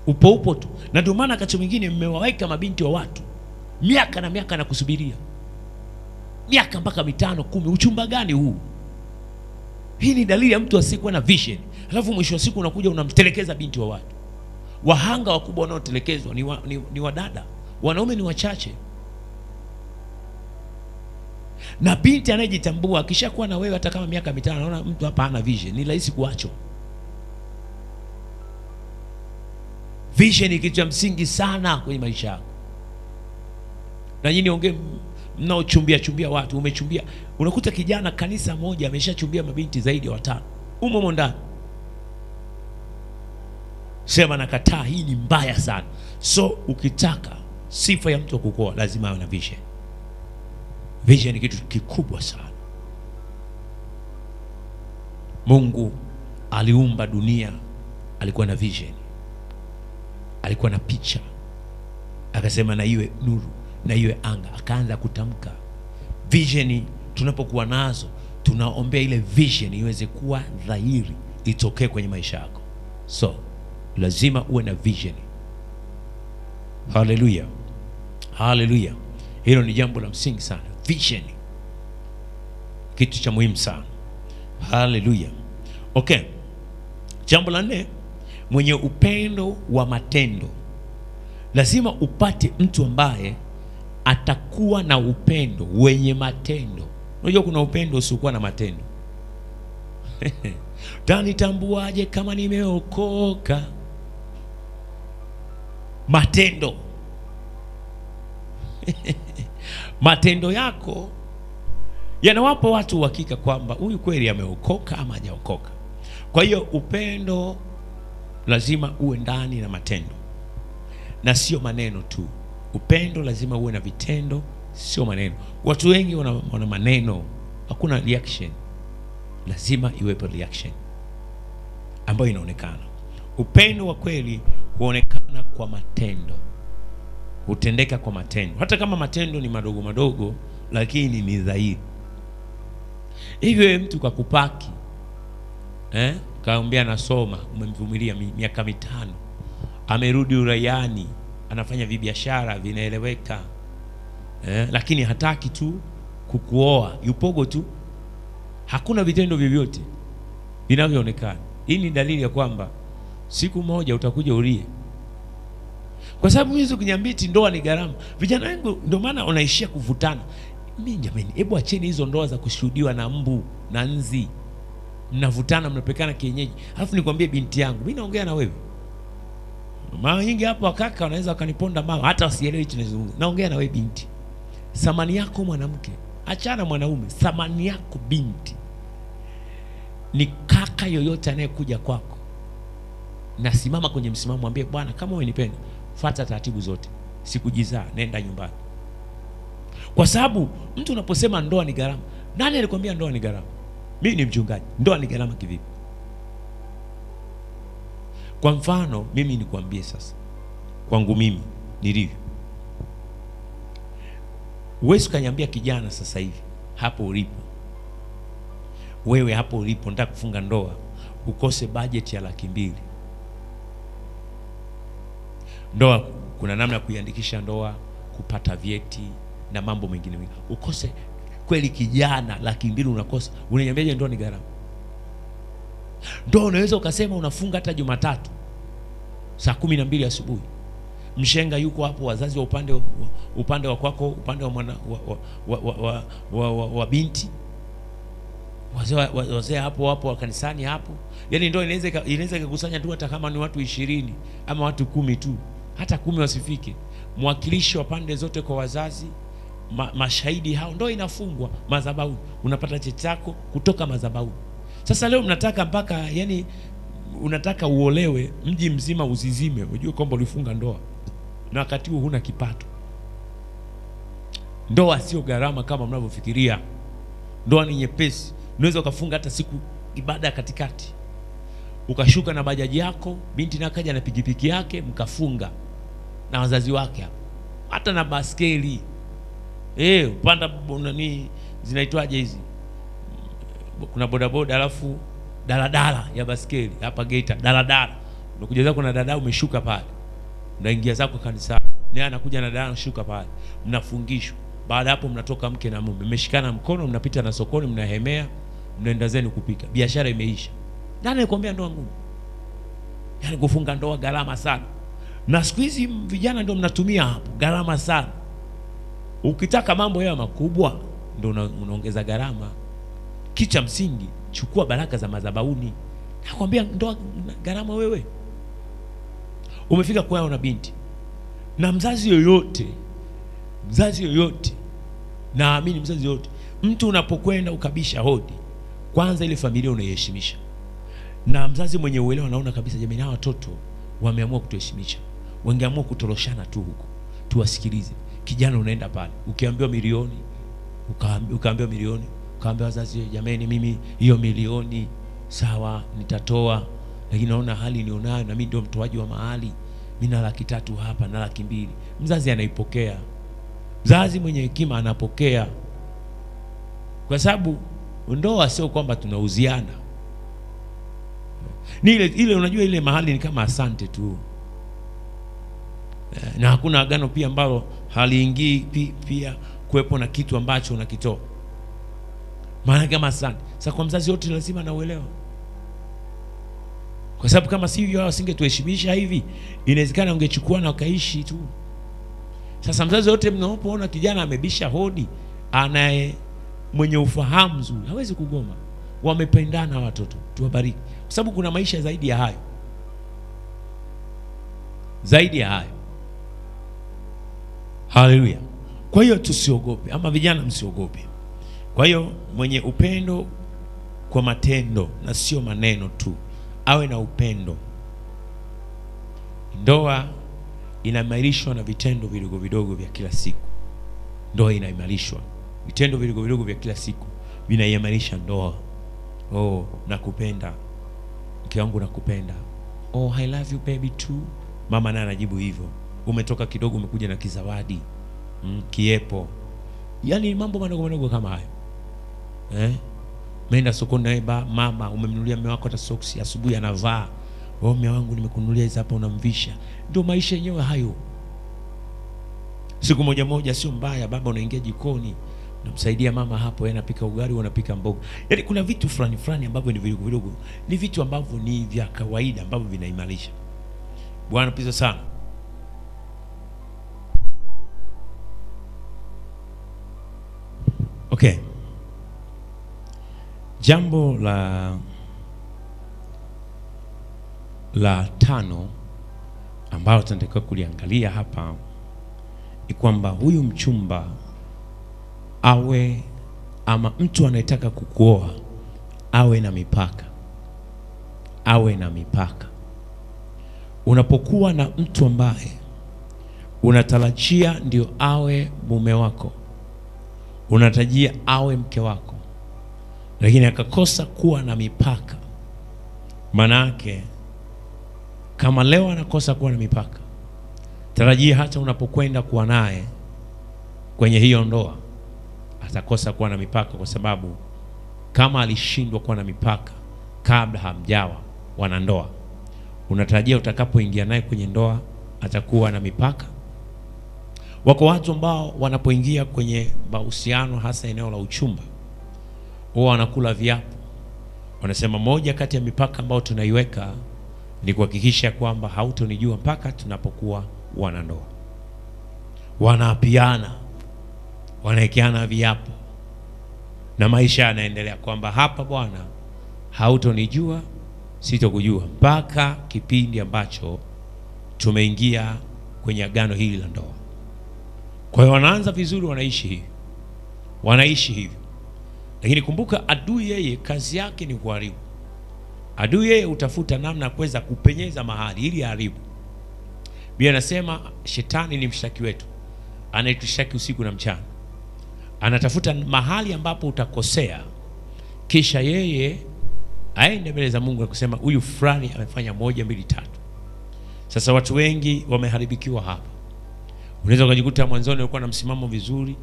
upo tu. Na ndio maana wakati mwingine mmewaweka mabinti wa watu miaka na miaka na kusubiria, miaka mpaka 5, 10. Uchumba gani huu? Hii ni dalili ya mtu asiyekuwa na vision. Alafu mwisho wa siku unakuja unamtelekeza binti wa watu. Wahanga wakubwa wanaotelekezwa ni wadada, wanaume ni wachache. Na binti anayejitambua akishakuwa na wewe hata kama miaka 5, anaona mtu hapa hana vision, ni rahisi kuachwa. Vision ni kitu cha msingi sana kwenye maisha yako. Na nyinyi ongee mnaochumbia watu, umechumbia, unakuta kijana kanisa moja ameshachumbia mabinti zaidi ya 5 umo ndani. Sema nakataa, hii ni mbaya sana. So ukitaka sifa ya mtu kukoa lazima awe na vision. Vision ni kitu kikubwa sana. Mungu aliumba dunia, alikuwa na vision, alikuwa na picha. Akasema na iwe nuru, na iwe anga. Akaanza kutamka. Vision tunapokuwa nazo, tunaombea ile vision iweze kuwa dhahiri, itokee kwenye maisha yako. So lazima uwe na vision. Haleluya, haleluya. Hilo ni jambo la msingi sana. Vision kitu cha muhimu sana. Haleluya. Okay, jambo la 4, mwenye upendo wa matendo. Lazima upate mtu ambaye atakuwa na upendo wenye matendo. Unajua kuna upendo usiokuwa na matendo. Tanitambuaje kama nimeokoka? Matendo. Matendo yako yanawapa watu uhakika kwamba huyu kweli ameokoka ama hajaokoka. Kwa hiyo upendo lazima uwe ndani na matendo, na sio maneno tu. Upendo lazima uwe na vitendo, sio maneno. Watu wengi wana maneno, hakuna reaction. Lazima iwepo reaction ambayo inaonekana. Upendo wa kweli huonekana kwa matendo, hutendeka kwa matendo, hata kama matendo ni madogo madogo, lakini ni dhahiri. Hivyo mtu kakupaki kaambia nasoma, umemvumilia miaka 5, amerudi uraiani, anafanya vibiashara vinaeleweka, lakini hataki tu kukuoa, yupogo tu, hakuna vitendo vyovyote vinavyoonekana. Hii ni dalili ya kwamba siku moja utakuja ulie. Kwa sababu hizo kunyambiti, ndoa ni gharama. Vijana wengi ndio maana wanaishia kuvutana. Mimi jamani, hebu acheni hizo ndoa za kushuhudiwa na mbu na nzi. Mnavutana, mnapekana kienyeji. Alafu nikwambie binti yangu, mimi naongea na wewe. Mara nyingi hapo wakaka wanaweza wakaniponda mawe hata wasielewe hicho ninazungumza. Naongea na wewe binti. Thamani yako mwanamke, achana mwanaume, thamani yako binti ni kaka yoyote anayekuja kwako. Nasimama kwenye msimamo, mwambie bwana, kama wewe nipenda, fuata taratibu zote, sikujizaa, nenda nyumbani. Kwa sababu mtu unaposema ndoa ni gharama, nani alikwambia ndoa ni gharama? Mimi ni mchungaji, ndoa ni gharama kivipi? Kwa mfano mimi nikwambie sasa, kwangu mimi nilivyo. Wewe ukaniambia kijana sasa hivi hapo ulipo, wewe hapo ulipo nataka kufunga ndoa, ukose budget ya 200,000. Ndoa kuna namna ya kuiandikisha ndoa, kupata vyeti na mambo mengine mengi. Ukose kweli kijana 200,000 unakosa. Unaniambiaje ndoa ni gharama? Ndoa unaweza ukasema unafunga hata Jumatatu saa 12 asubuhi. Mshenga yuko hapo, wazazi wa upande wa kwako, upande wa mwana wa binti, wazee hapo wa kanisani hapo. Yaani ndoa inaweza kukusanya tu hata kama ni watu 20 ama watu 10 tu, hata 10 wasifike. Mwakilishi wa pande zote kwa wazazi, mashahidi hao, ndoa inafungwa madhabahu, unapata cheti chako kutoka madhabahu. Sasa leo mnataka mpaka, yani unataka uolewe mji mzima uzizime, unajua kwamba ulifunga ndoa na wakati huo huna kipato. Ndoa sio gharama kama mnavyofikiria. Ndoa ni nyepesi. Unaweza ukafunga hata siku ibada katikati, ukashuka na bajaji yako, binti na kaja na pikipiki yake, mkafunga na wazazi wake hapo, hata na baskeli upanda nani zinaitwaje hizi, kuna bodaboda alafu daladala ya baskeli hapa Geita, daladala Unakuja zako na dada umeshuka pale, unaingia zako kanisa, naye anakuja na dada anashuka pale, mnafungishwa. Baada hapo mnatoka mke na mume, mmeshikana mkono, mnapita na sokoni, mnahemea, mnaenda zenu kupika, biashara imeisha. Nani alikwambia ndoa ngumu? Yaani kufunga ndoa gharama sana, na siku hizi vijana ndio mnatumia hapo, gharama sana. Ukitaka mambo yawe makubwa ndio unaongeza gharama. Kicha msingi, chukua baraka za madhabahuni. Nakwambia ndoa gharama. Wewe umefika kwao na binti, na mzazi yoyote, naamini mzazi yoyote, mtu unapokwenda ukabisha hodi, kwanza ile familia unaiheshimisha. Na mzazi mwenye uelewa anaona kabisa, jamani, hawa watoto wameamua kutuheshimisha, wangeamua kutoroshana tu huko, tuwasikilize. Kijana unaenda pale, ukiambiwa milioni, ukaambiwa milioni, ukaambiwa wazazi, jamani, mimi hiyo milioni sawa nitatoa, lakini naona hali nionayo, na mimi ndio mtoaji wa mahali, mimi na 300,000 hapa na 200,000. Mzazi anaipokea. Mzazi mwenye hekima anapokea, kwa sababu ndoa sio kwamba tunauziana. Ni ile unajua, ile mahali ni kama asante tu, na hakuna agano pia ambalo haliingii pia kuwepo na kitu ambacho unakitoa, maana kama asante. Sasa kwa mzazi wote lazima nauelewa, kwa sababu kama sivyo hao wasingetuheshimisha hivi, inawezekana ungechukua na ukaishi tu. Sasa mzazi wote mnapoona kijana amebisha hodi, anaye mwenye ufahamu mzuri, hawezi kugoma. Wamependana watoto, tuwabariki, kwa sababu kuna maisha zaidi ya hayo, zaidi ya hayo. Haleluya. Kwa hiyo tusiogope, ama vijana msiogope. Kwa hiyo mwenye upendo kwa matendo na sio maneno tu, awe na upendo. Ndoa inaimarishwa na vitendo vidogo vidogo vya kila siku. Ndoa inaimarishwa, vitendo vidogo vidogo vya kila siku vinaimarisha ndoa. Oh, nakupenda mke wangu, nakupenda. Oh, I love you baby too. Mama naye anajibu hivyo. Umetoka kidogo, umekuja na kizawadi, kiepo. Yaani mambo madogo madogo kama hayo. Umeenda sokoni naye mama, umemnunulia mume wako hata socks asubuhi anavaa. Oh, mume wangu nimekununulia hizo hapa, unamvisha. Ndio maisha yenyewe hayo. Siku moja sio mbaya, baba unaingia jikoni, unamsaidia mama hapo, yeye anapika ugali, unapika mboga. Yaani kuna vitu fulani ambavyo ni vidogo vidogo, ni vitu ambavyo ni vya kawaida ambavyo vinaimarisha. Bwana pesa sana. Okay. Jambo la 5 ambalo tunatakiwa kuliangalia hapa ni kwamba huyu mchumba awe, ama mtu anayetaka kukuoa awe na mipaka. Awe na mipaka. Unapokuwa na mtu ambaye unatarajia ndio awe mume wako, unatarajia awe mke wako, lakini akakosa kuwa na mipaka, manake kama leo anakosa kuwa na mipaka, tarajia hata unapokwenda kuwa naye kwenye hiyo ndoa atakosa kuwa na mipaka, kwa sababu kama alishindwa kuwa na mipaka kabla hamjawa wanandoa, unatarajia utakapoingia naye kwenye ndoa atakuwa na mipaka? Wako watu ambao wanapoingia kwenye mahusiano, hasa eneo la uchumba, wao wanakula viapo. Wanasema moja kati ya mipaka ambayo tunaiweka ni kuhakikisha kwamba hautonijua mpaka tunapokuwa wanandoa. Wanaapiana, wanaekeana viapo, na maisha yanaendelea kwamba hapa bwana, hautonijua, sitokujua mpaka kipindi ambacho tumeingia kwenye agano hili la ndoa. Kwa hiyo wanaanza vizuri, wanaishi hivi. Lakini kumbuka, adui yeye kazi yake ni kuharibu. Adui yeye utafuta namna kuweza kupenyeza mahali ili haribu. Biblia inasema shetani ni mshtaki wetu, anayetushaki usiku na mchana. Anatafuta mahali ambapo utakosea, kisha yeye aende mbele za Mungu na kusema huyu fulani amefanya 1 2 3. Sasa watu wengi wameharibikiwa hapa. Unaweza kujikuta mwanzoni walikuwa na msimamo vizuri,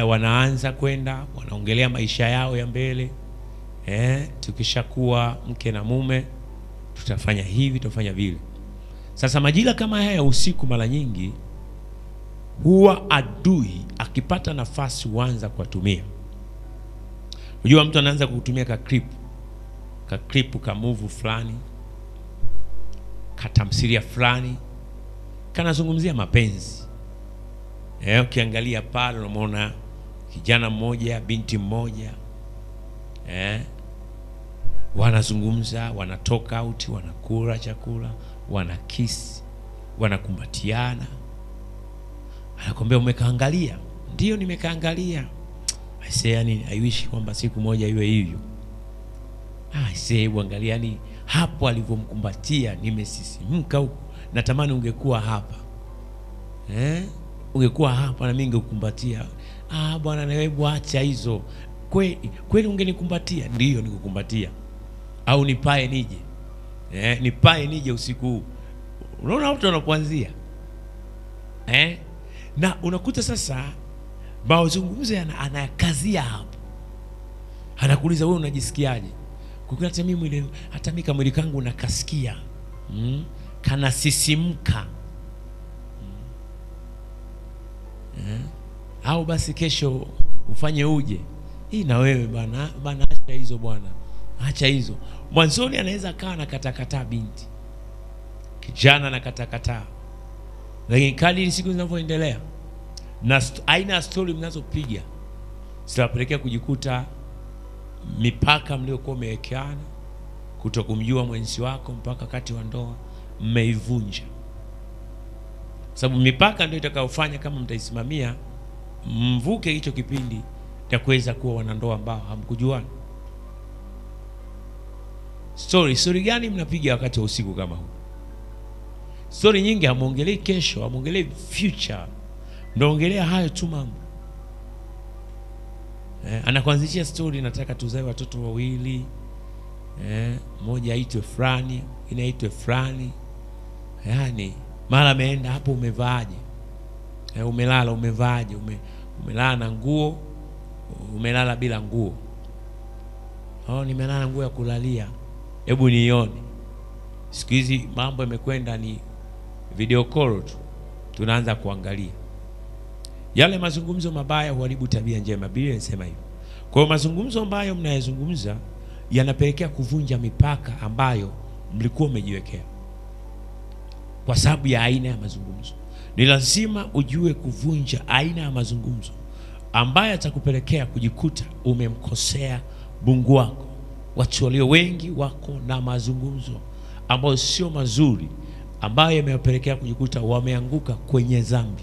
wanaanza kwenda wanaongelea maisha yao ya mbele. Tukishakuwa mke na mume tutafanya hivi, tutafanya vile. Sasa majira kama haya ya usiku, mara nyingi huwa adui akipata nafasi huanza kuwatumia. Unajua mtu anaanza kukutumia ka clip ka move fulani, katamsilia fulani, kanazungumzia mapenzi. Ukiangalia pale unamwona kijana mmoja, binti mmoja, wanazungumza, wanatoka out, wanakula chakula, wanakisi, wanakumbatiana. Anakwambia umekaangalia? Ndio nimekaangalia. I say yani I wish kwamba siku moja iwe hivyo. I say uangalia, yani hapo alivyomkumbatia nimesisimka huko. Natamani ungekuwa hapa. Ungekuwa hapa na mimi ningekukumbatia. Bwana na wewe acha hizo. Kweli ungenikumbatia? Ndio nikukumbatia. Au nipae nije? Nipae nije usiku huu. Unaona watu wanapoanzia. Na unakuta sasa mazungumzo anakazia hapo. Anakuuliza wewe unajisikiaje? Kukuta mimi hata mimi mwili kangu nakasikia. Kana sisimka. Au basi kesho ufanye uje. Hii na wewe bana acha hizo bwana. Acha hizo. Mwanzoni anaweza kaa na katakata binti. Kijana na katakata. Lakini kadri siku zinavyoendelea na aina ya story mnazopiga zitapelekea kujikuta mipaka mliokuwa mmewekeana, kutokumjua mwenzi wako mpaka wakati wa ndoa mmeivunja. Sababu mipaka ndio itakayofanya kama mtaisimamia mvuke hicho kipindi cha kuweza kuwa wanandoa ambao hamkujuana. Story gani mnapiga wakati wa usiku kama huu? Story nyingi hamuongelei kesho, hamuongelei future. Naongelea hayo tu mambo. Anakuanzishia story, nataka tuzae watoto wawili. Mmoja aitwe fulani, inaitwe fulani. Yaani mara ameenda hapo, umevaaje? Umelala umevaaje? Umelala na nguo, umelala bila nguo. Nimelala nguo ya kulalia. Hebu nione. Siku hizi mambo yamekwenda ni video call tu. Tunaanza kuangalia. Yale mazungumzo mabaya huharibu tabia njema. Biblia inasema hivyo. Kwa hiyo mazungumzo ambayo mnayazungumza yanapelekea kuvunja mipaka ambayo mlikuwa umejiwekea. Kwa sababu ya aina ya mazungumzo. Ni lazima ujue kuvunja aina ya mazungumzo ambayo atakupelekea kujikuta umemkosea Mungu wako. Watu walio wengi wako na mazungumzo ambayo sio mazuri, ambayo yamewapelekea kujikuta wameanguka kwenye dhambi.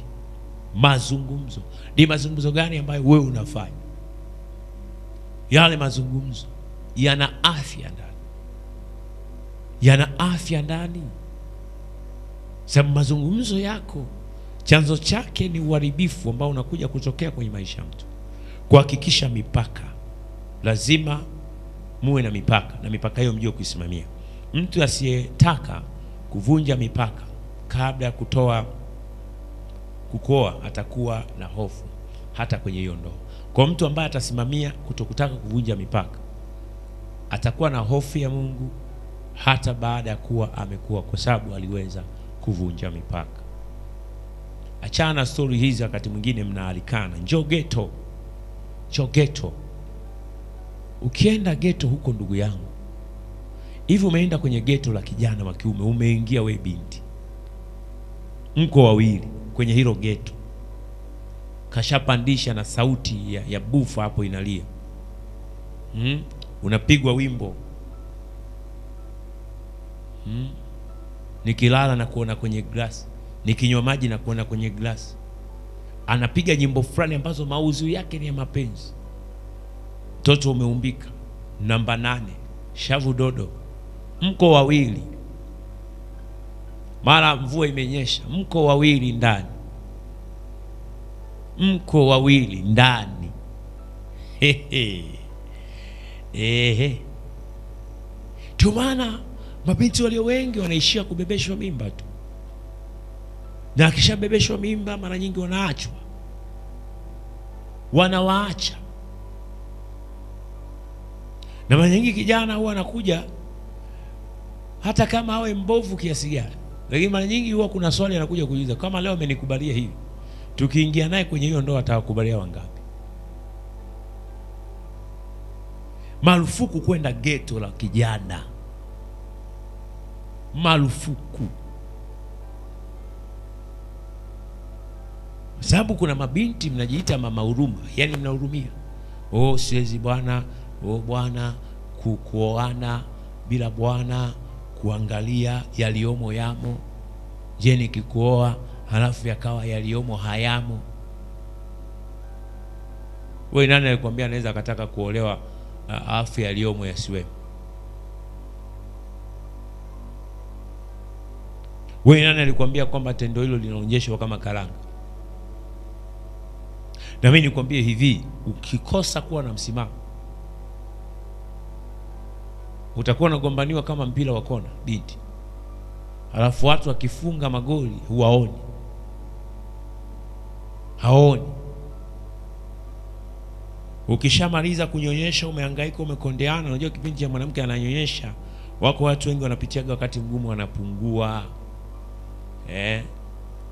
Mazungumzo. Ni mazungumzo gani ambayo wewe unafanya? Yale mazungumzo yana afya ndani. Yana afya ndani. Sababu mazungumzo yako chanzo chake ni uharibifu ambao unakuja kutokea kwenye maisha ya mtu. Kuhakikisha mipaka. Lazima muwe na mipaka, na mipaka hiyo mjue kuisimamia. Mtu asiyetaka kuvunja mipaka kabla ya kukoa atakuwa na hofu hata kwenye hiyo ndoa. Kwa mtu ambaye atasimamia kutokutaka kuvunja mipaka, atakuwa na hofu ya Mungu hata baada ya kuwa amekuwa, kwa sababu aliweza kuvunja mipaka. Achana na story hizi. Wakati mwingine mnaalikana, njoo ghetto. Njoo ghetto. Ukienda ghetto huko, ndugu yangu, hivi umeenda kwenye ghetto la kijana wa kiume, umeingia we binti, mko wawili kwenye hilo ghetto, kashapandisha na sauti ya bufa hapo inalia. Unapigwa wimbo. Nikilala na kuona kwenye glass, nikinywa maji na kuona kwenye glass. Anapiga nyimbo fulani ambazo maudhui yake ni ya mapenzi. Mtoto umeumbika, namba 8, shavu dodo, mko wawili. Mara mvua imenyesha, mko wawili ndani. Mko wawili ndani. Tumana mabinti walio wengi wanaishia kubebeshwa mimba tu. Na akishabebeshwa mimba mara nyingi wanaachwa. Wanawaacha. Na mara nyingi kijana huwa anakuja hata kama awe mbovu kiasi gani. Lakini mara nyingi huwa kuna swali anakuja kuuliza, kama leo amenikubalia hivi, tukiingia naye kwenye hiyo ndoa atakubalia wangapi? Marufuku kwenda geto la kijana, marufuku. Sababu kuna mabinti mnajiita mama huruma, yani mnahurumia. Siwezi bwana, bwana kuoana bila bwana kuangalia yaliomo yamo. Je, nikikuoa halafu yakawa yaliomo hayamo? Wewe nani alikwambia anaweza akataka kuolewa afu yaliomo yasiwemo? Wewe nani alikwambia kwamba tendo hilo linaonyeshwa kama karanga? Na mimi nikwambie hivi, ukikosa kuwa na msimamo utakuwa unagombaniwa kama mpira wa kona binti, halafu watu wakifunga magoli huwaoni, haoni. Ukishamaliza kunyonyesha, umehangaika, umekondeana. Unajua kipindi cha mwanamke ananyonyesha, wako watu wengi wanapitiaga wakati mgumu, wanapungua,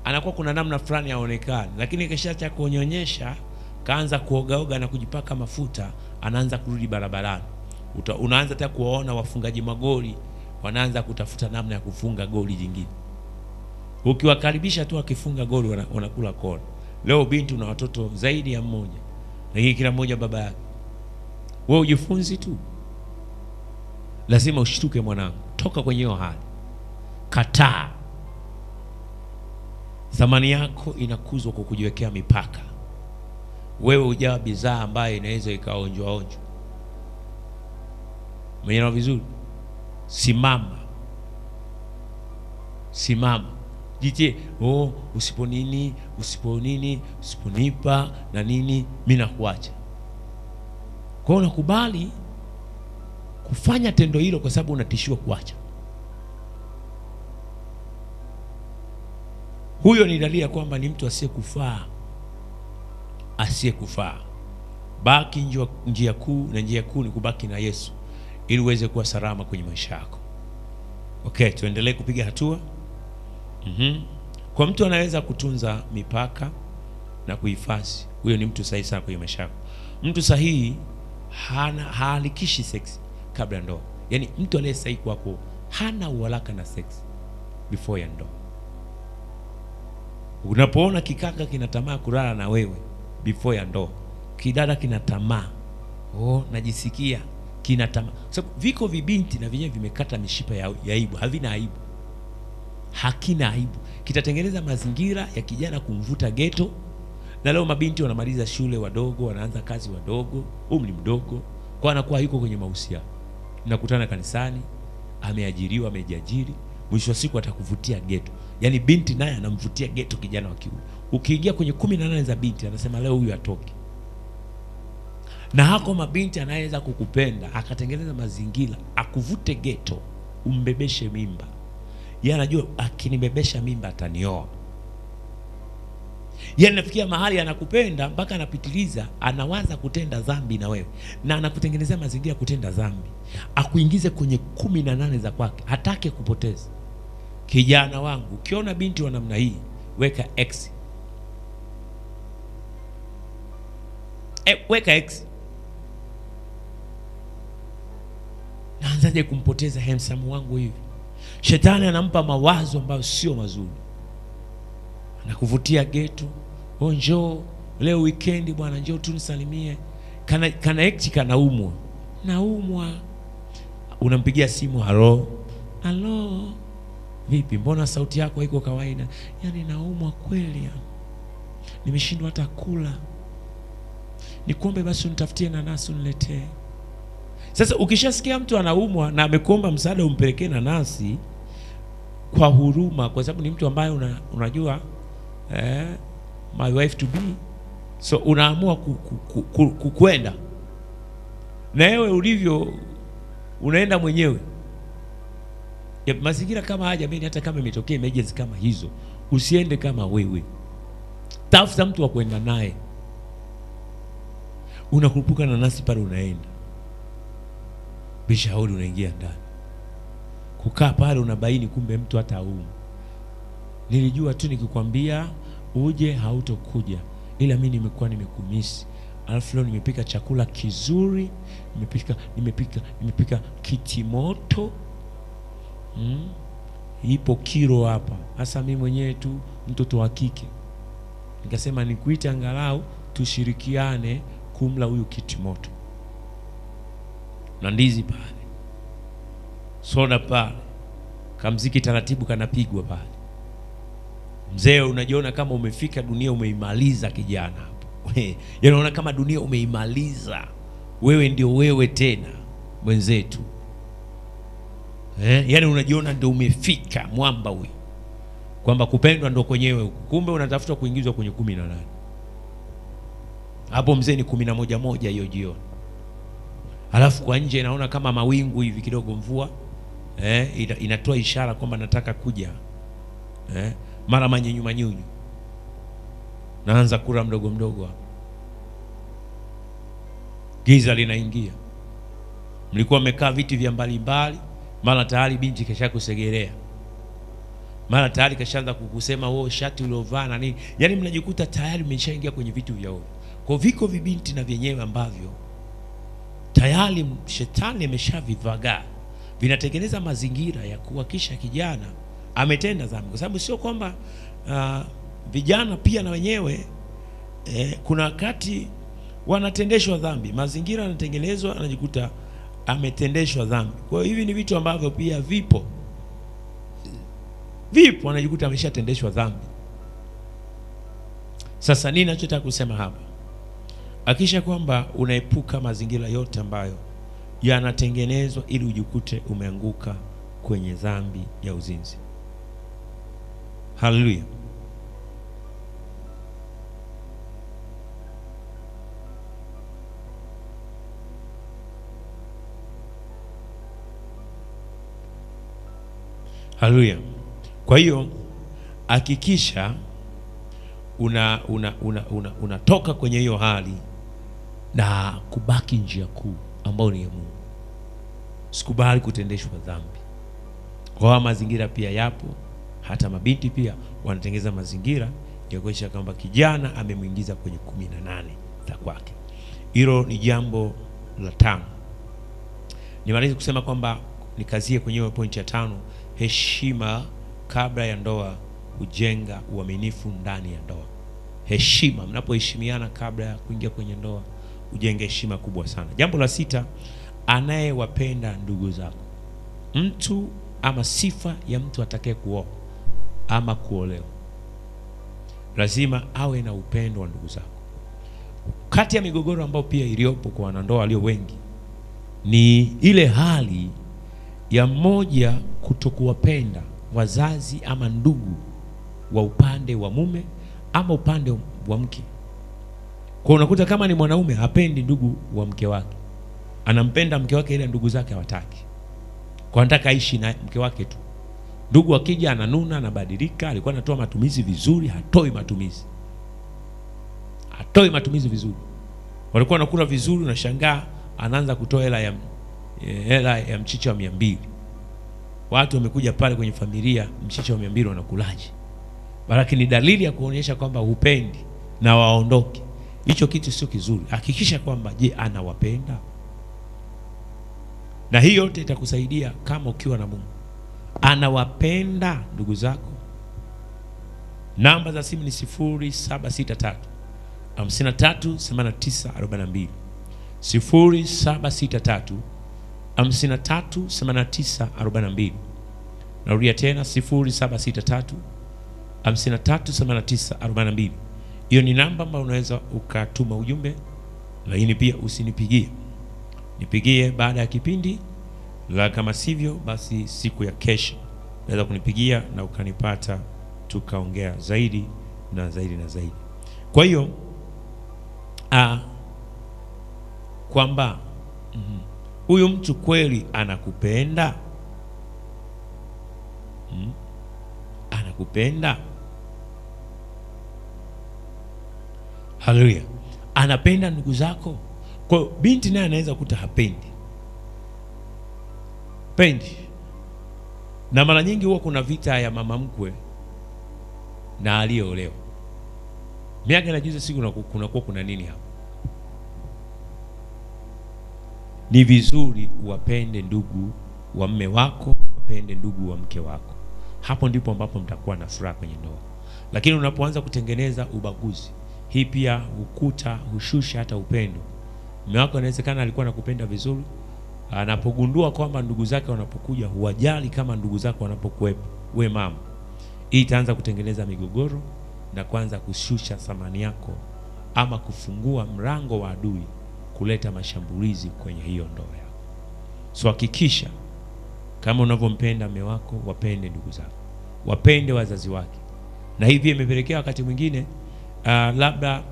anakuwa kuna namna fulani haonekani. Lakini kisha kunyonyesha, kaanza kuogaoga na kujipaka mafuta, anaanza kurudi barabarani. Unaanza hata kuwaona wafungaji magoli wanaanza kutafuta namna ya kufunga goli jingine. Ukiwakaribisha tu akifunga goli wanakula kona. Leo binti una watoto zaidi ya mmoja, lakini kila mmoja baba yake. Wewe ujifunzi tu. Lazima ushtuke mwanangu, toka kwenye hiyo hali. Kataa. Thamani yako inakuzwa kwa kujiwekea mipaka. Wewe hujawa bidhaa ambayo inaweza ikaonjwa onjwa. Mwenyewe vizuri. Simama. Jite, usiponipa na nini, mimi nakuacha. Kwa hiyo unakubali kufanya tendo hilo kwa sababu unatishiwa kuacha. Huyo ni dalili ya kwamba ni mtu asiyekufaa. Baki njia kuu, na njia kuu ni kubaki na Yesu ili uweze kuwa salama kwenye maisha yako. Okay, tuendelee kupiga hatua. Kwa mtu anaweza kutunza mipaka na kuhifadhi, huyo ni mtu sahihi sana kwenye maisha yako. Mtu sahihi hahalikishi sex kabla ndoa. Yaani mtu aliye sahihi kwako hana uharaka na sex before ya ndoa. Unapoona kikaka kinatamaa kulala na wewe before ya ndoa, kidada kinatamaa, najisikia kinatamaa. Sababu viko vibinti na vyenyewe vimekata mishipa ya aibu, havina aibu. Hakina aibu. Kitatengeneza mazingira ya kijana kumvuta geto. Na leo mabinti wanamaliza shule wadogo, wanaanza kazi wadogo, umri mdogo, kwa anakuwa yuko kwenye mahusiano. Nakutana kanisani, ameajiriwa, amejiajiri, mwisho wa siku atakuvutia geto. Yaani binti naye anamvutia geto kijana wa kiume. Ukiingia kwenye 18 za binti anasema leo huyu atoke. Na hako mabinti anaweza kukupenda, akatengeneza mazingira akuvute geto, umbebeshe mimba. Yeye anajua akinibebesha mimba atanioa. Yeye anafikia mahali anakupenda mpaka anapitiliza, anawaza kutenda dhambi na wewe, na anakutengenezea mazingira kutenda dhambi, akuingize kwenye 18 za kwake, hataki kupoteza. Kijana wangu, ukiona binti wa namna hii, weka X. Weka X. Naanzaje kumpoteza handsome wangu hivi? Shetani anampa mawazo ambayo sio mazuri. Anakuvutia geto. Njoo leo weekend bwana, njoo tunisalimie. Kana X kanaumwa. Naumwa. Unampigia simu, halo. Vipi, mbona sauti yako haiko kawaida? Yaani naumwa kweli ya. Nimeshindwa hata kula. Nikuombe basi unitafutie nanasi uniletee. Sasa ukishasikia mtu anaumwa na amekuomba msaada umpelekee nanasi kwa huruma, kwa sababu ni mtu ambaye unajua my wife to be, so unaamua kukwenda na wewe ulivyo, unaenda mwenyewe. Ya mazingira kama haya jamani, hata kama imetokea emergency kama hizo, usiende kama wewe. Tafuta mtu wa kwenda naye. Unakurupuka na nasi pale unaenda. Bishauri unaingia ndani. kukaa pale unabaini kumbe mtu hata haumu. Nilijua tu nikikwambia uje hautokuja, ila mimi nimekuwa nimekumisi. Alafu leo nimepika chakula kizuri, nimepika kitimoto. Ipo kilo hapa. Hasa mimi mwenyewe tu mtoto wa kike. Nikasema nikuite angalau tushirikiane kumla huyu kitimoto. Na ndizi pale, soda pale, kamziki taratibu kanapigwa pale. Mzee, unajiona kama umefika dunia, umeimaliza kijana hapo. Unaona kama dunia umeimaliza. Wewe ndio wewe tena mwenzetu. Yaani unajiona ndio umefika mwamba huyo, kwamba kupendwa ndio kwenyewe huko. Kumbe unatafuta kuingizwa kwenye 18. Hapo mzee ni 11 hiyo jioni. Alafu kwa nje naona kama mawingu hivi kidogo, mvua inatoa ishara kwamba nataka kuja. Mara manyunyu naanza kula mdogo mdogo. Giza linaingia. Mlikuwa mmekaa viti vya mbalimbali, mara tayari binti kesha kusegelea, mara tayari kashaanza kukusema wewe shati uliovaa na nini. Yaani mnajikuta tayari mmeshaingia kwenye vitu vya ovyo. Kwa viko vibinti na vyenyewe ambavyo tayari shetani ameshavivaga, vinatengeneza mazingira ya kuhakisha kijana ametenda dhambi. Kwa sababu sio kwamba vijana pia na wenyewe kuna wakati wanatendeshwa dhambi, mazingira yanatengenezwa, anajikuta ametendeshwa dhambi. Kwa hiyo hivi ni vitu ambavyo pia vipo, anajikuta ameshatendeshwa dhambi. Sasa nini ninachotaka kusema hapa? Hakikisha kwamba unaepuka mazingira yote ambayo yanatengenezwa ili ujikute umeanguka kwenye dhambi ya uzinzi. Haleluya. Haleluya. Kwa hiyo hakikisha unatoka kwenye hiyo hali na kubaki njia kuu ambayo ni ya Mungu. Sikubali kutendeshwa dhambi. Kwa mazingira pia yapo, hata mabinti pia wanatengeza mazingira ya kuhakikisha kwamba kijana amemwingiza kwenye 18 za kwake. Hilo ni jambo la 5. Nimalize kusema kwamba nikazie kwenye pointi ya 5, heshima kabla ya ndoa hujenga uaminifu ndani ya ndoa. Heshima, mnapoheshimiana kabla ya kuingia kwenye ndoa ujenge heshima kubwa sana. Jambo la 6, anayewapenda ndugu zako. Mtu ama sifa ya mtu atakaye kuoa ama kuolewa lazima awe na upendo wa ndugu zako. Kati ya migogoro ambayo pia iliyopo kwa wanandoa walio wengi ni ile hali ya mmoja kutokuwapenda wazazi ama ndugu wa upande wa mume ama upande wa mke. Kwa unakuta kama ni mwanaume hapendi ndugu wa mke wake, anampenda mke wake ile ndugu zake hawataki. Kwa anataka aishi na mke wake tu. Ndugu akija ananuna, anabadilika, alikuwa anatoa matumizi vizuri, hatoi matumizi vizuri. Walikuwa wanakula vizuri, unashangaa anaanza kutoa hela ya mchicha wa 200. Watu wamekuja pale kwenye familia, mchicha wa 200 wanakulaje? Baraka ni dalili ya kuonyesha kwamba hupendi na waondoke. Hicho kitu sio kizuri. Hakikisha kwamba je, anawapenda? Na hiyo yote itakusaidia kama ukiwa na Mungu. Anawapenda ndugu zako. Namba za simu ni 0763 538942. 0763 538942. Narudia tena 0763 538942. Hiyo ni namba ambayo unaweza ukatuma ujumbe, lakini pia usinipigie. Nipigie baada ya kipindi, la kama sivyo basi siku ya kesho unaweza kunipigia na ukanipata tukaongea zaidi na zaidi na zaidi. Kwa hiyo kwamba huyu mtu kweli anakupenda, anakupenda. Haleluya. Anapenda ndugu zako. Kwa binti naye anaweza kuta hapendi. Na mara nyingi huwa kuna vita ya mama mkwe na aliyeolewa. Miaka na juzi siku kuna nini hapo? Ni vizuri uwapende ndugu wa mme wako, upende ndugu wa mke wako. Hapo ndipo ambapo mtakuwa na furaha kwenye ndoa. Lakini unapoanza kutengeneza ubaguzi, hii pia hushusha hata upendo. Mume wako inawezekana alikuwa anakupenda vizuri, anapogundua kwamba ndugu zake wanapokuja huwajali kama ndugu zako wanapokuwepo, we mama, hii itaanza kutengeneza migogoro na kuanza kushusha thamani yako, ama kufungua mlango wa adui kuleta mashambulizi kwenye hiyo ndoa yako. So hakikisha kama unavyompenda mume wako, wapende ndugu zako, wapende wazazi wake. Na hivi imepelekea wakati mwingine labda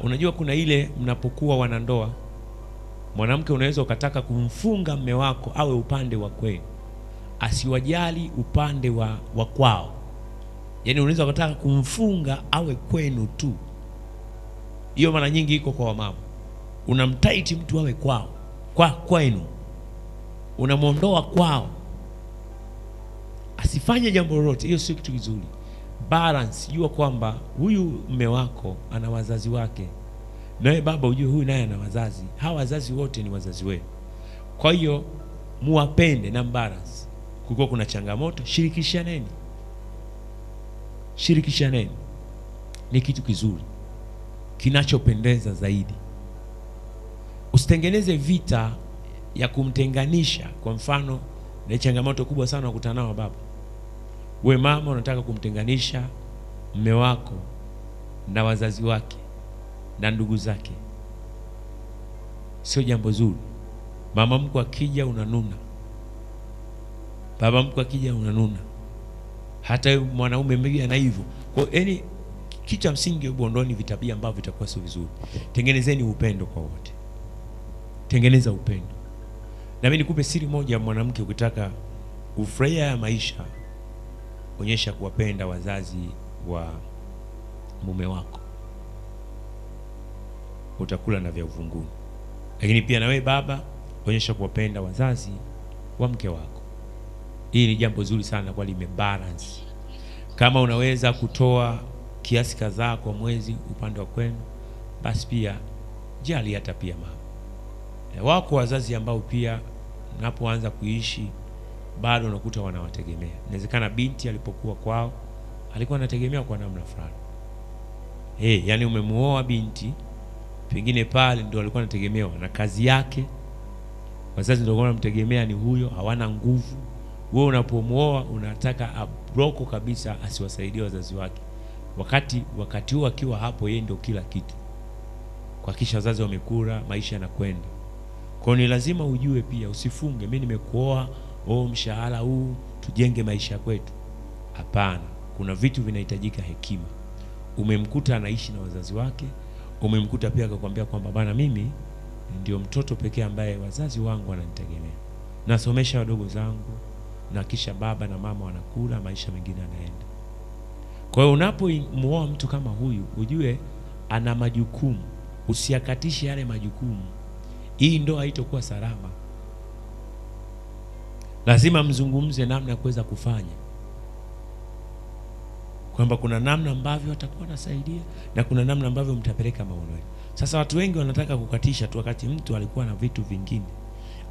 unajua kuna ile mnapokuwa wanandoa, mwanamke unaweza ukataka kumfunga mume wako awe upande wa kwenu, asiwajali upande wa kwao. Yaani unaweza ukataka kumfunga awe kwenu tu. Hiyo mara nyingi iko kwa wamama. Unamtaiti mtu awe kwenu, unamuondoa kwao, asifanye jambo lolote. Hiyo sio kitu kizuri. Balance, jua kwamba huyu mume wako ana wazazi wake, nawe baba ujue huyu naye ana wazazi. Hawa wazazi wote ni wazazi wenu. Kwa hiyo muwapende na balance. Kuko kuna changamoto, shirikishaneni. Ni kitu kizuri kinachopendeza zaidi. Usitengeneze vita ya kumtenganisha. Kwa mfano, ni changamoto kubwa sana kukutana nao baba. We mama unataka kumtenganisha mume wako na wazazi wake na ndugu zake. Sio jambo zuri. Mama mkwe akija unanuna, baba mkwe akija unanuna, hata mwanaume mmoja na hivyo. Kwa yaani kitu cha msingi uondoni vitabia ambavyo vitakuwa sio vizuri. Tengenezeni upendo kwa wote. Tengeneza upendo. Na mimi nikupe siri moja, mwanamke, ukitaka ufurahia ya maisha, onyesha kuwapenda wazazi wa mume wako, utakula na vya uvunguni. Lakini pia na wewe baba, onyesha kuwapenda wazazi wa mke wako. Hii ni jambo zuri sana kwa limebalance. Kama unaweza kutoa kiasi kadhaa kwa mwezi upande wa kwenu, basi pia jali hata pia mama. Wako wazazi ambao pia unapoanza kuishi bado unakuta wanawategemea. Inawezekana binti alipokuwa kwao alikuwa anategemewa kwa namna fulani. Yani umemuoa binti, pengine pale ndio alikuwa anategemewa na kazi yake. Wazazi ndio wanamtegemea ni huyo, hawana nguvu. Wewe unapomuoa unataka abroko kabisa, asiwasaidie wazazi wake. Wakati huo akiwa hapo, yeye ndio kila kitu. Kwa kisha wazazi wamekula, maisha yanakwenda. Kwa ni lazima ujue pia, usifunge mimi nimekuoa, mshahara huu tujenge maisha kwetu. Hapana, kuna vitu vinahitajika hekima. Umemkuta anaishi na wazazi wake, umemkuta pia akakwambia kwamba bana, mimi ndio mtoto pekee ambaye wazazi wangu wananitegemea, nasomesha wadogo zangu, na kisha baba na mama wanakula, maisha mengine yanaenda. Kwa hiyo unapomuoa mtu kama huyu, ujue ana majukumu, usiakatishe yale majukumu. Hii ndoa haitakuwa salama. Lazima mzungumze namna ya kuweza kufanya, kwamba kuna namna ambavyo watakuwa nasaidia na kuna namna ambavyo mtapeleka maono. Sasa watu wengi wanataka kukatisha tu, wakati mtu alikuwa na vitu vingine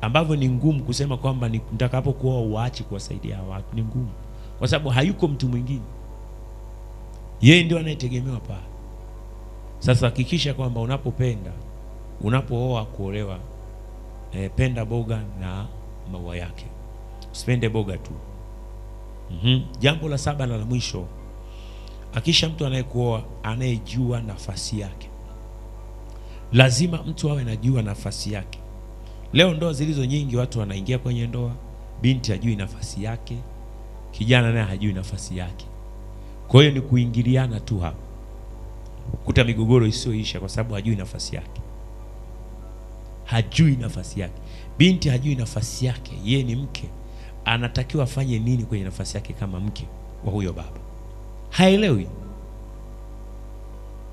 ambavyo ni ngumu kusema kwamba nitakapokuoa uache kuwasaidia watu. Ni ngumu kwa sababu hayuko mtu mwingine, yeye ndio anayetegemewa pale. Sasa hakikisha kwamba unapooa kuolewa, penda boga na maua yake, usipende boga tu. Jambo la 7 na la mwisho, hakikisha mtu anayekuoa anayejua nafasi yake. Lazima mtu awe anajua nafasi yake. Leo ndoa zilizo nyingi, watu wanaingia kwenye ndoa, binti hajui nafasi yake, kijana naye hajui nafasi yake. Kwa hiyo ni kuingiliana tu hapo, kuta migogoro isiyoisha kwa sababu hajui nafasi yake. Hajui nafasi yake. Binti hajui nafasi yake, yeye ni mke, anatakiwa afanye nini kwenye nafasi yake kama mke wa huyo baba. Haelewi.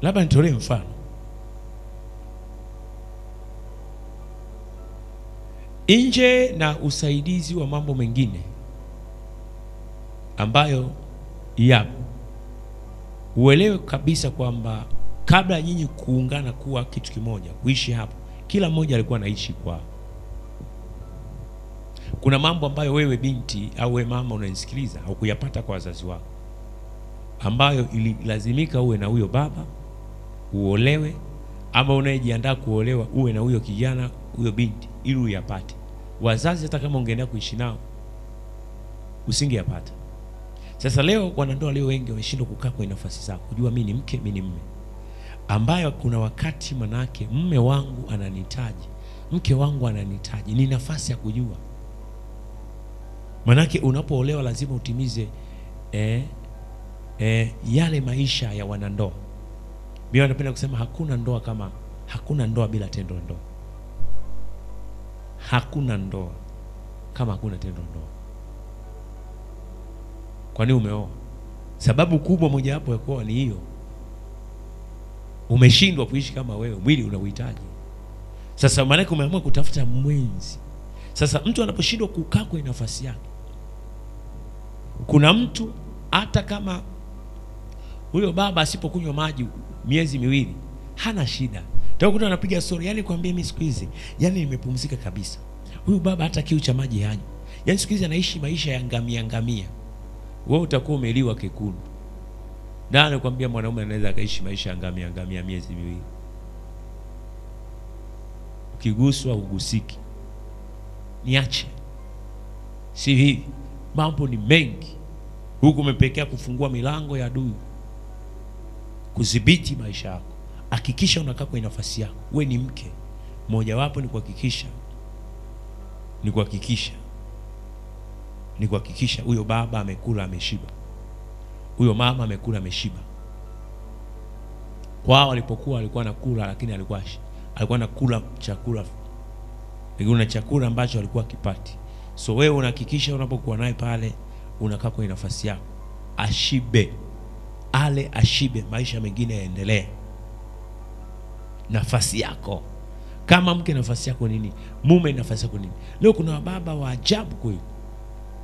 Labda nitolee mfano. nje na usaidizi wa mambo mengine ambayo yapo, uelewe kabisa kwamba kabla nyinyi kuungana kuwa kitu kimoja, kuishi hapo, kila mmoja alikuwa anaishi kwa. Kuna mambo ambayo wewe binti au wewe mama unanisikiliza au kuyapata kwa wazazi wako, ambayo ililazimika uwe na huyo baba uolewe, ama unayejiandaa kuolewa uwe na huyo kijana, huyo binti, ili uyapate. Wazazi hata kama ungeendelea kuishi nao usingeyapata. Sasa leo wanandoa leo wengi wameshindwa kukaa kwa nafasi zao, kujua mimi ni mke, mimi ni mume, ambayo kuna wakati manake mume wangu ananihitaji, mke wangu ananihitaji. Ni nafasi ya kujua, manake unapoolewa lazima utimize yale maisha ya wanandoa. Mimi napenda kusema hakuna ndoa bila tendo la ndoa. Hakuna ndoa kama hakuna tendo la ndoa. Kwa nini umeoa? Sababu kubwa moja hapo ya kuoa ni hiyo. Umeshindwa kuishi kama wewe, mwili unauhitaji. Sasa maana umeamua kutafuta mwenzi. Sasa mtu anaposhindwa kukaa kwa nafasi yake, kuna mtu hata kama huyo baba asipokunywa maji miezi miwili hana shida. Utakuta anapiga story, yani kwambie mimi siku hizi yani nimepumzika kabisa. Huyu baba hata kiu cha maji hanywi. Yani siku hizi anaishi maisha ya ngamia. Wewe utakuwa umeliwa kekundu. Na anakuambia mwanaume anaweza akaishi maisha ya ngamia miezi miwili. Ukiguswa ugusiki. Niache. Si hivi. Mambo ni mengi. Huku umepekea kufungua milango ya adui, kudhibiti maisha yako. Hakikisha unakaa kwa nafasi yako. Wewe ni mke. Moja wapo ni kuhakikisha huyo baba amekula ameshiba. Huyo mama amekula ameshiba. Kwao alipokuwa alikuwa anakula, lakini alikuwa anakula chakula. Kuna chakula ambacho alikuwa kipati. So wewe unahakikisha unapokuwa naye pale unakaa kwa nafasi yako. Ashibe. Ale ashibe, maisha mengine yaendelee. Nafasi yako. Kama mke nafasi yako nini? Mume nafasi yako nini? Leo kuna baba wa ajabu kweli.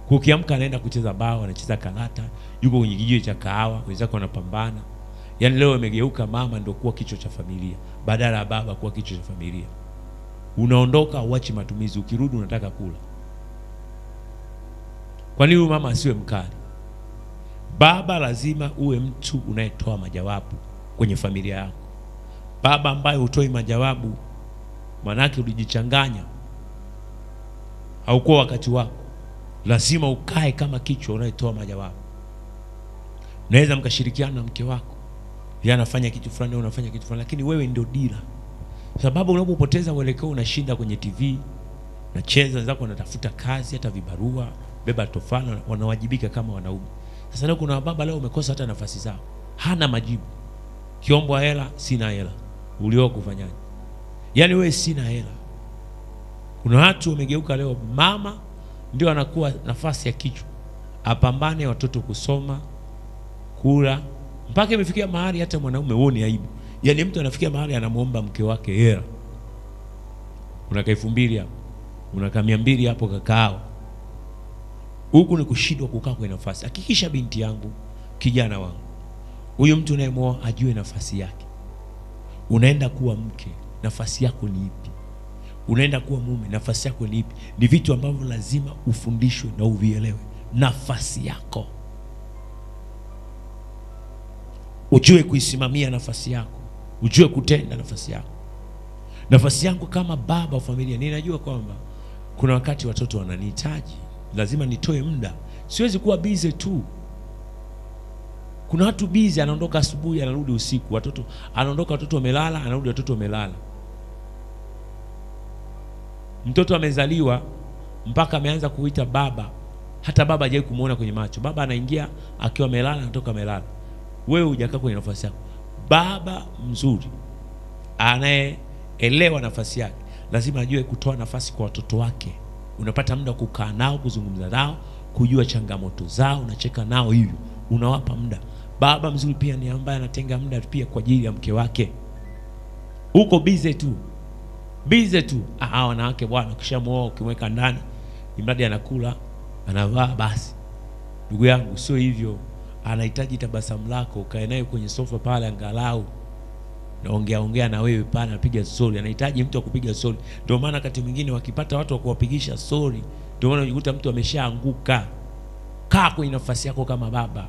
Kukiamka anaenda kucheza bao, anacheza karata, yuko kwenye kijiji cha kahawa, wenzako wanapambana. Yaani leo amegeuka mama ndio kuwa kichwa cha familia, badala ya baba kuwa kichwa cha familia. Unaondoka uachi matumizi, ukirudi unataka kula. Kwa nini mama asiwe mkali? Baba lazima uwe mtu unayetoa majawabu kwenye familia yako. Baba ambaye hutoi majawabu, manake ulijichanganya, haukuwa wakati wako. Lazima ukae kama kichwa unayetoa majawabu. Unaweza mkashirikiana na mke wako, yeye anafanya kitu fulani, unafanya kitu fulani, lakini wewe ndio dira. Sababu unapopoteza mwelekeo unashinda kwenye TV, unacheza, wenzako wanatafuta kazi, hata vibarua, beba tofano, wanawajibika kama wanaume. Sasa leo kuna baba leo umekosa hata nafasi zao. Hana majibu. Kiombwa hela, sina hela. Ulio kufanyaje? Yaani wewe sina hela. Kuna watu wamegeuka leo mama ndio anakuwa nafasi ya kichwa. Apambane watoto kusoma, kula, mpaka imefikia mahali hata mwanaume uone aibu. Yaani mtu anafikia mahali anamuomba mke wake hela. Unaka 2000 hapo. Unaka 200 hapo kakao. Huku ni kushindwa kukaa kwa nafasi. Hakikisha binti yangu, kijana wangu, huyu mtu unayemwoa ajue nafasi yake. Unaenda kuwa mke, nafasi yako ni ipi? Unaenda kuwa mume, nafasi yako ni ipi? Ni vitu ambavyo lazima ufundishwe na uvielewe. Nafasi yako. Ujue kuisimamia nafasi yako. Ujue kutenda nafasi yako. Nafasi yangu kama baba wa familia, ninajua kwamba kuna wakati watoto wananihitaji. Lazima nitoe muda. Siwezi kuwa busy tu. Kuna watu busy, anaondoka asubuhi anarudi usiku. Watoto anaondoka, watoto wamelala, anarudi watoto wamelala. Mtoto amezaliwa mpaka ameanza kuita baba. Hata baba hajawahi kumuona kwenye macho. Baba anaingia akiwa amelala, anatoka amelala. Wewe hujakaa kwenye nafasi yako. Baba mzuri anayeelewa nafasi yake lazima ajue kutoa nafasi kwa watoto wake. Unapata muda kukaa nao, kuzungumza nao, kujua changamoto zao, unacheka nao, hivyo unawapa muda. Baba mzuri pia ni ambaye anatenga muda pia kwa ajili ya mke wake. Uko busy tu. bize tu. Wanawake bwana, ukishamuoa ukimweka ndani, imradi anakula, anavaa basi. Ndugu yangu, sio hivyo. Anahitaji tabasamu lako, ukae naye kwenye sofa pale, angalau naongea na wewe pale, anapiga story. Anahitaji mtu akupiga story. Ndio maana wakati mwingine wakipata watu wa kuwapigisha story, ndio maana unajikuta mtu ameshaanguka. Kaa kwenye nafasi yako kama baba.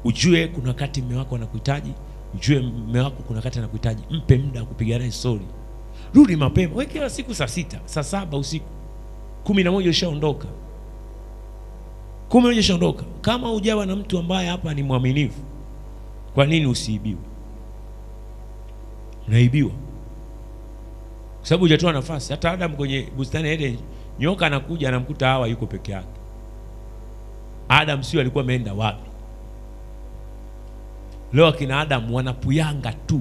Ujue kuna wakati mume wako anakuhitaji, ujue mume wako kuna wakati anakuhitaji. Mpe muda kupiga naye story. Rudi mapema. Wewe kila siku saa 6, saa 7 usiku. 11 ushaondoka. 11 ushaondoka. Kama hujawa na mtu ambaye hapa ni mwaminifu, kwa nini usiibiwe? Unaibiwa kwa sababu hujatoa nafasi. Hata Adam kwenye bustani Eden, nyoka anakuja anamkuta Hawa yuko peke yake. Adam sio alikuwa ameenda wapi? Leo akina Adam wanapuyanga tu,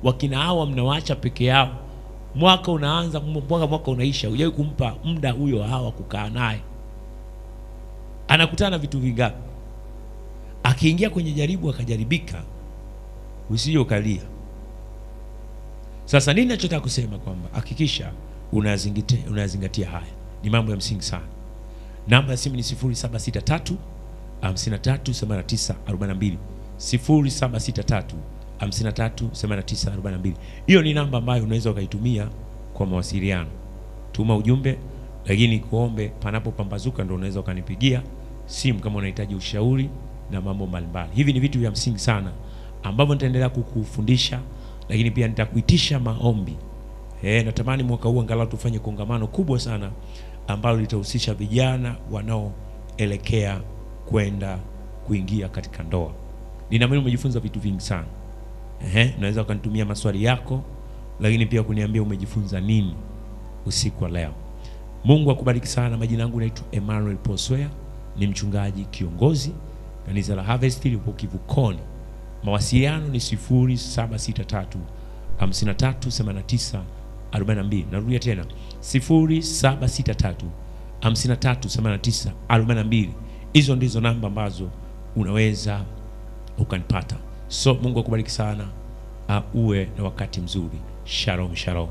wakina Hawa mnawaacha peke yao. Mwaka unaanza, mwaka unaisha, hujai kumpa muda huyo Hawa kukaa naye. Anakutana vitu vingapi? Akiingia kwenye jaribu akajaribika, usije ukalia. Sasa nini ninachotaka kusema kwamba hakikisha unazingatia haya. Ni mambo ya msingi sana. Namba ya simu ni 0763 53 89 42. 0763 53 89 42. Hiyo ni namba ambayo unaweza ukaitumia kwa mawasiliano. Tuma ujumbe, lakini kuombe panapo pambazuka ndio unaweza ukanipigia simu kama unahitaji ushauri na mambo mbalimbali. Hivi ni vitu vya msingi sana ambavyo nitaendelea kukufundisha, lakini pia nitakuitisha maombi. Natamani mwaka huu angalau tufanye kongamano kubwa sana ambalo litahusisha vijana wanaoelekea kwenda kuingia katika ndoa. Ninaamini umejifunza vitu vingi sana. Unaweza ukanitumia maswali yako, lakini pia kuniambia umejifunza nini usiku wa leo. Mungu akubariki sana. Majina yangu naitwa Emmanuel Poswea, ni mchungaji kiongozi kanisa la Harvest lipo Kivukoni. Mawasiliano ni 0763 53 89 42. Narudia tena 0763 53 89 42. Hizo ndizo namba ambazo unaweza ukanipata. So Mungu akubariki sana. Uwe na wakati mzuri. Shalom, shalom.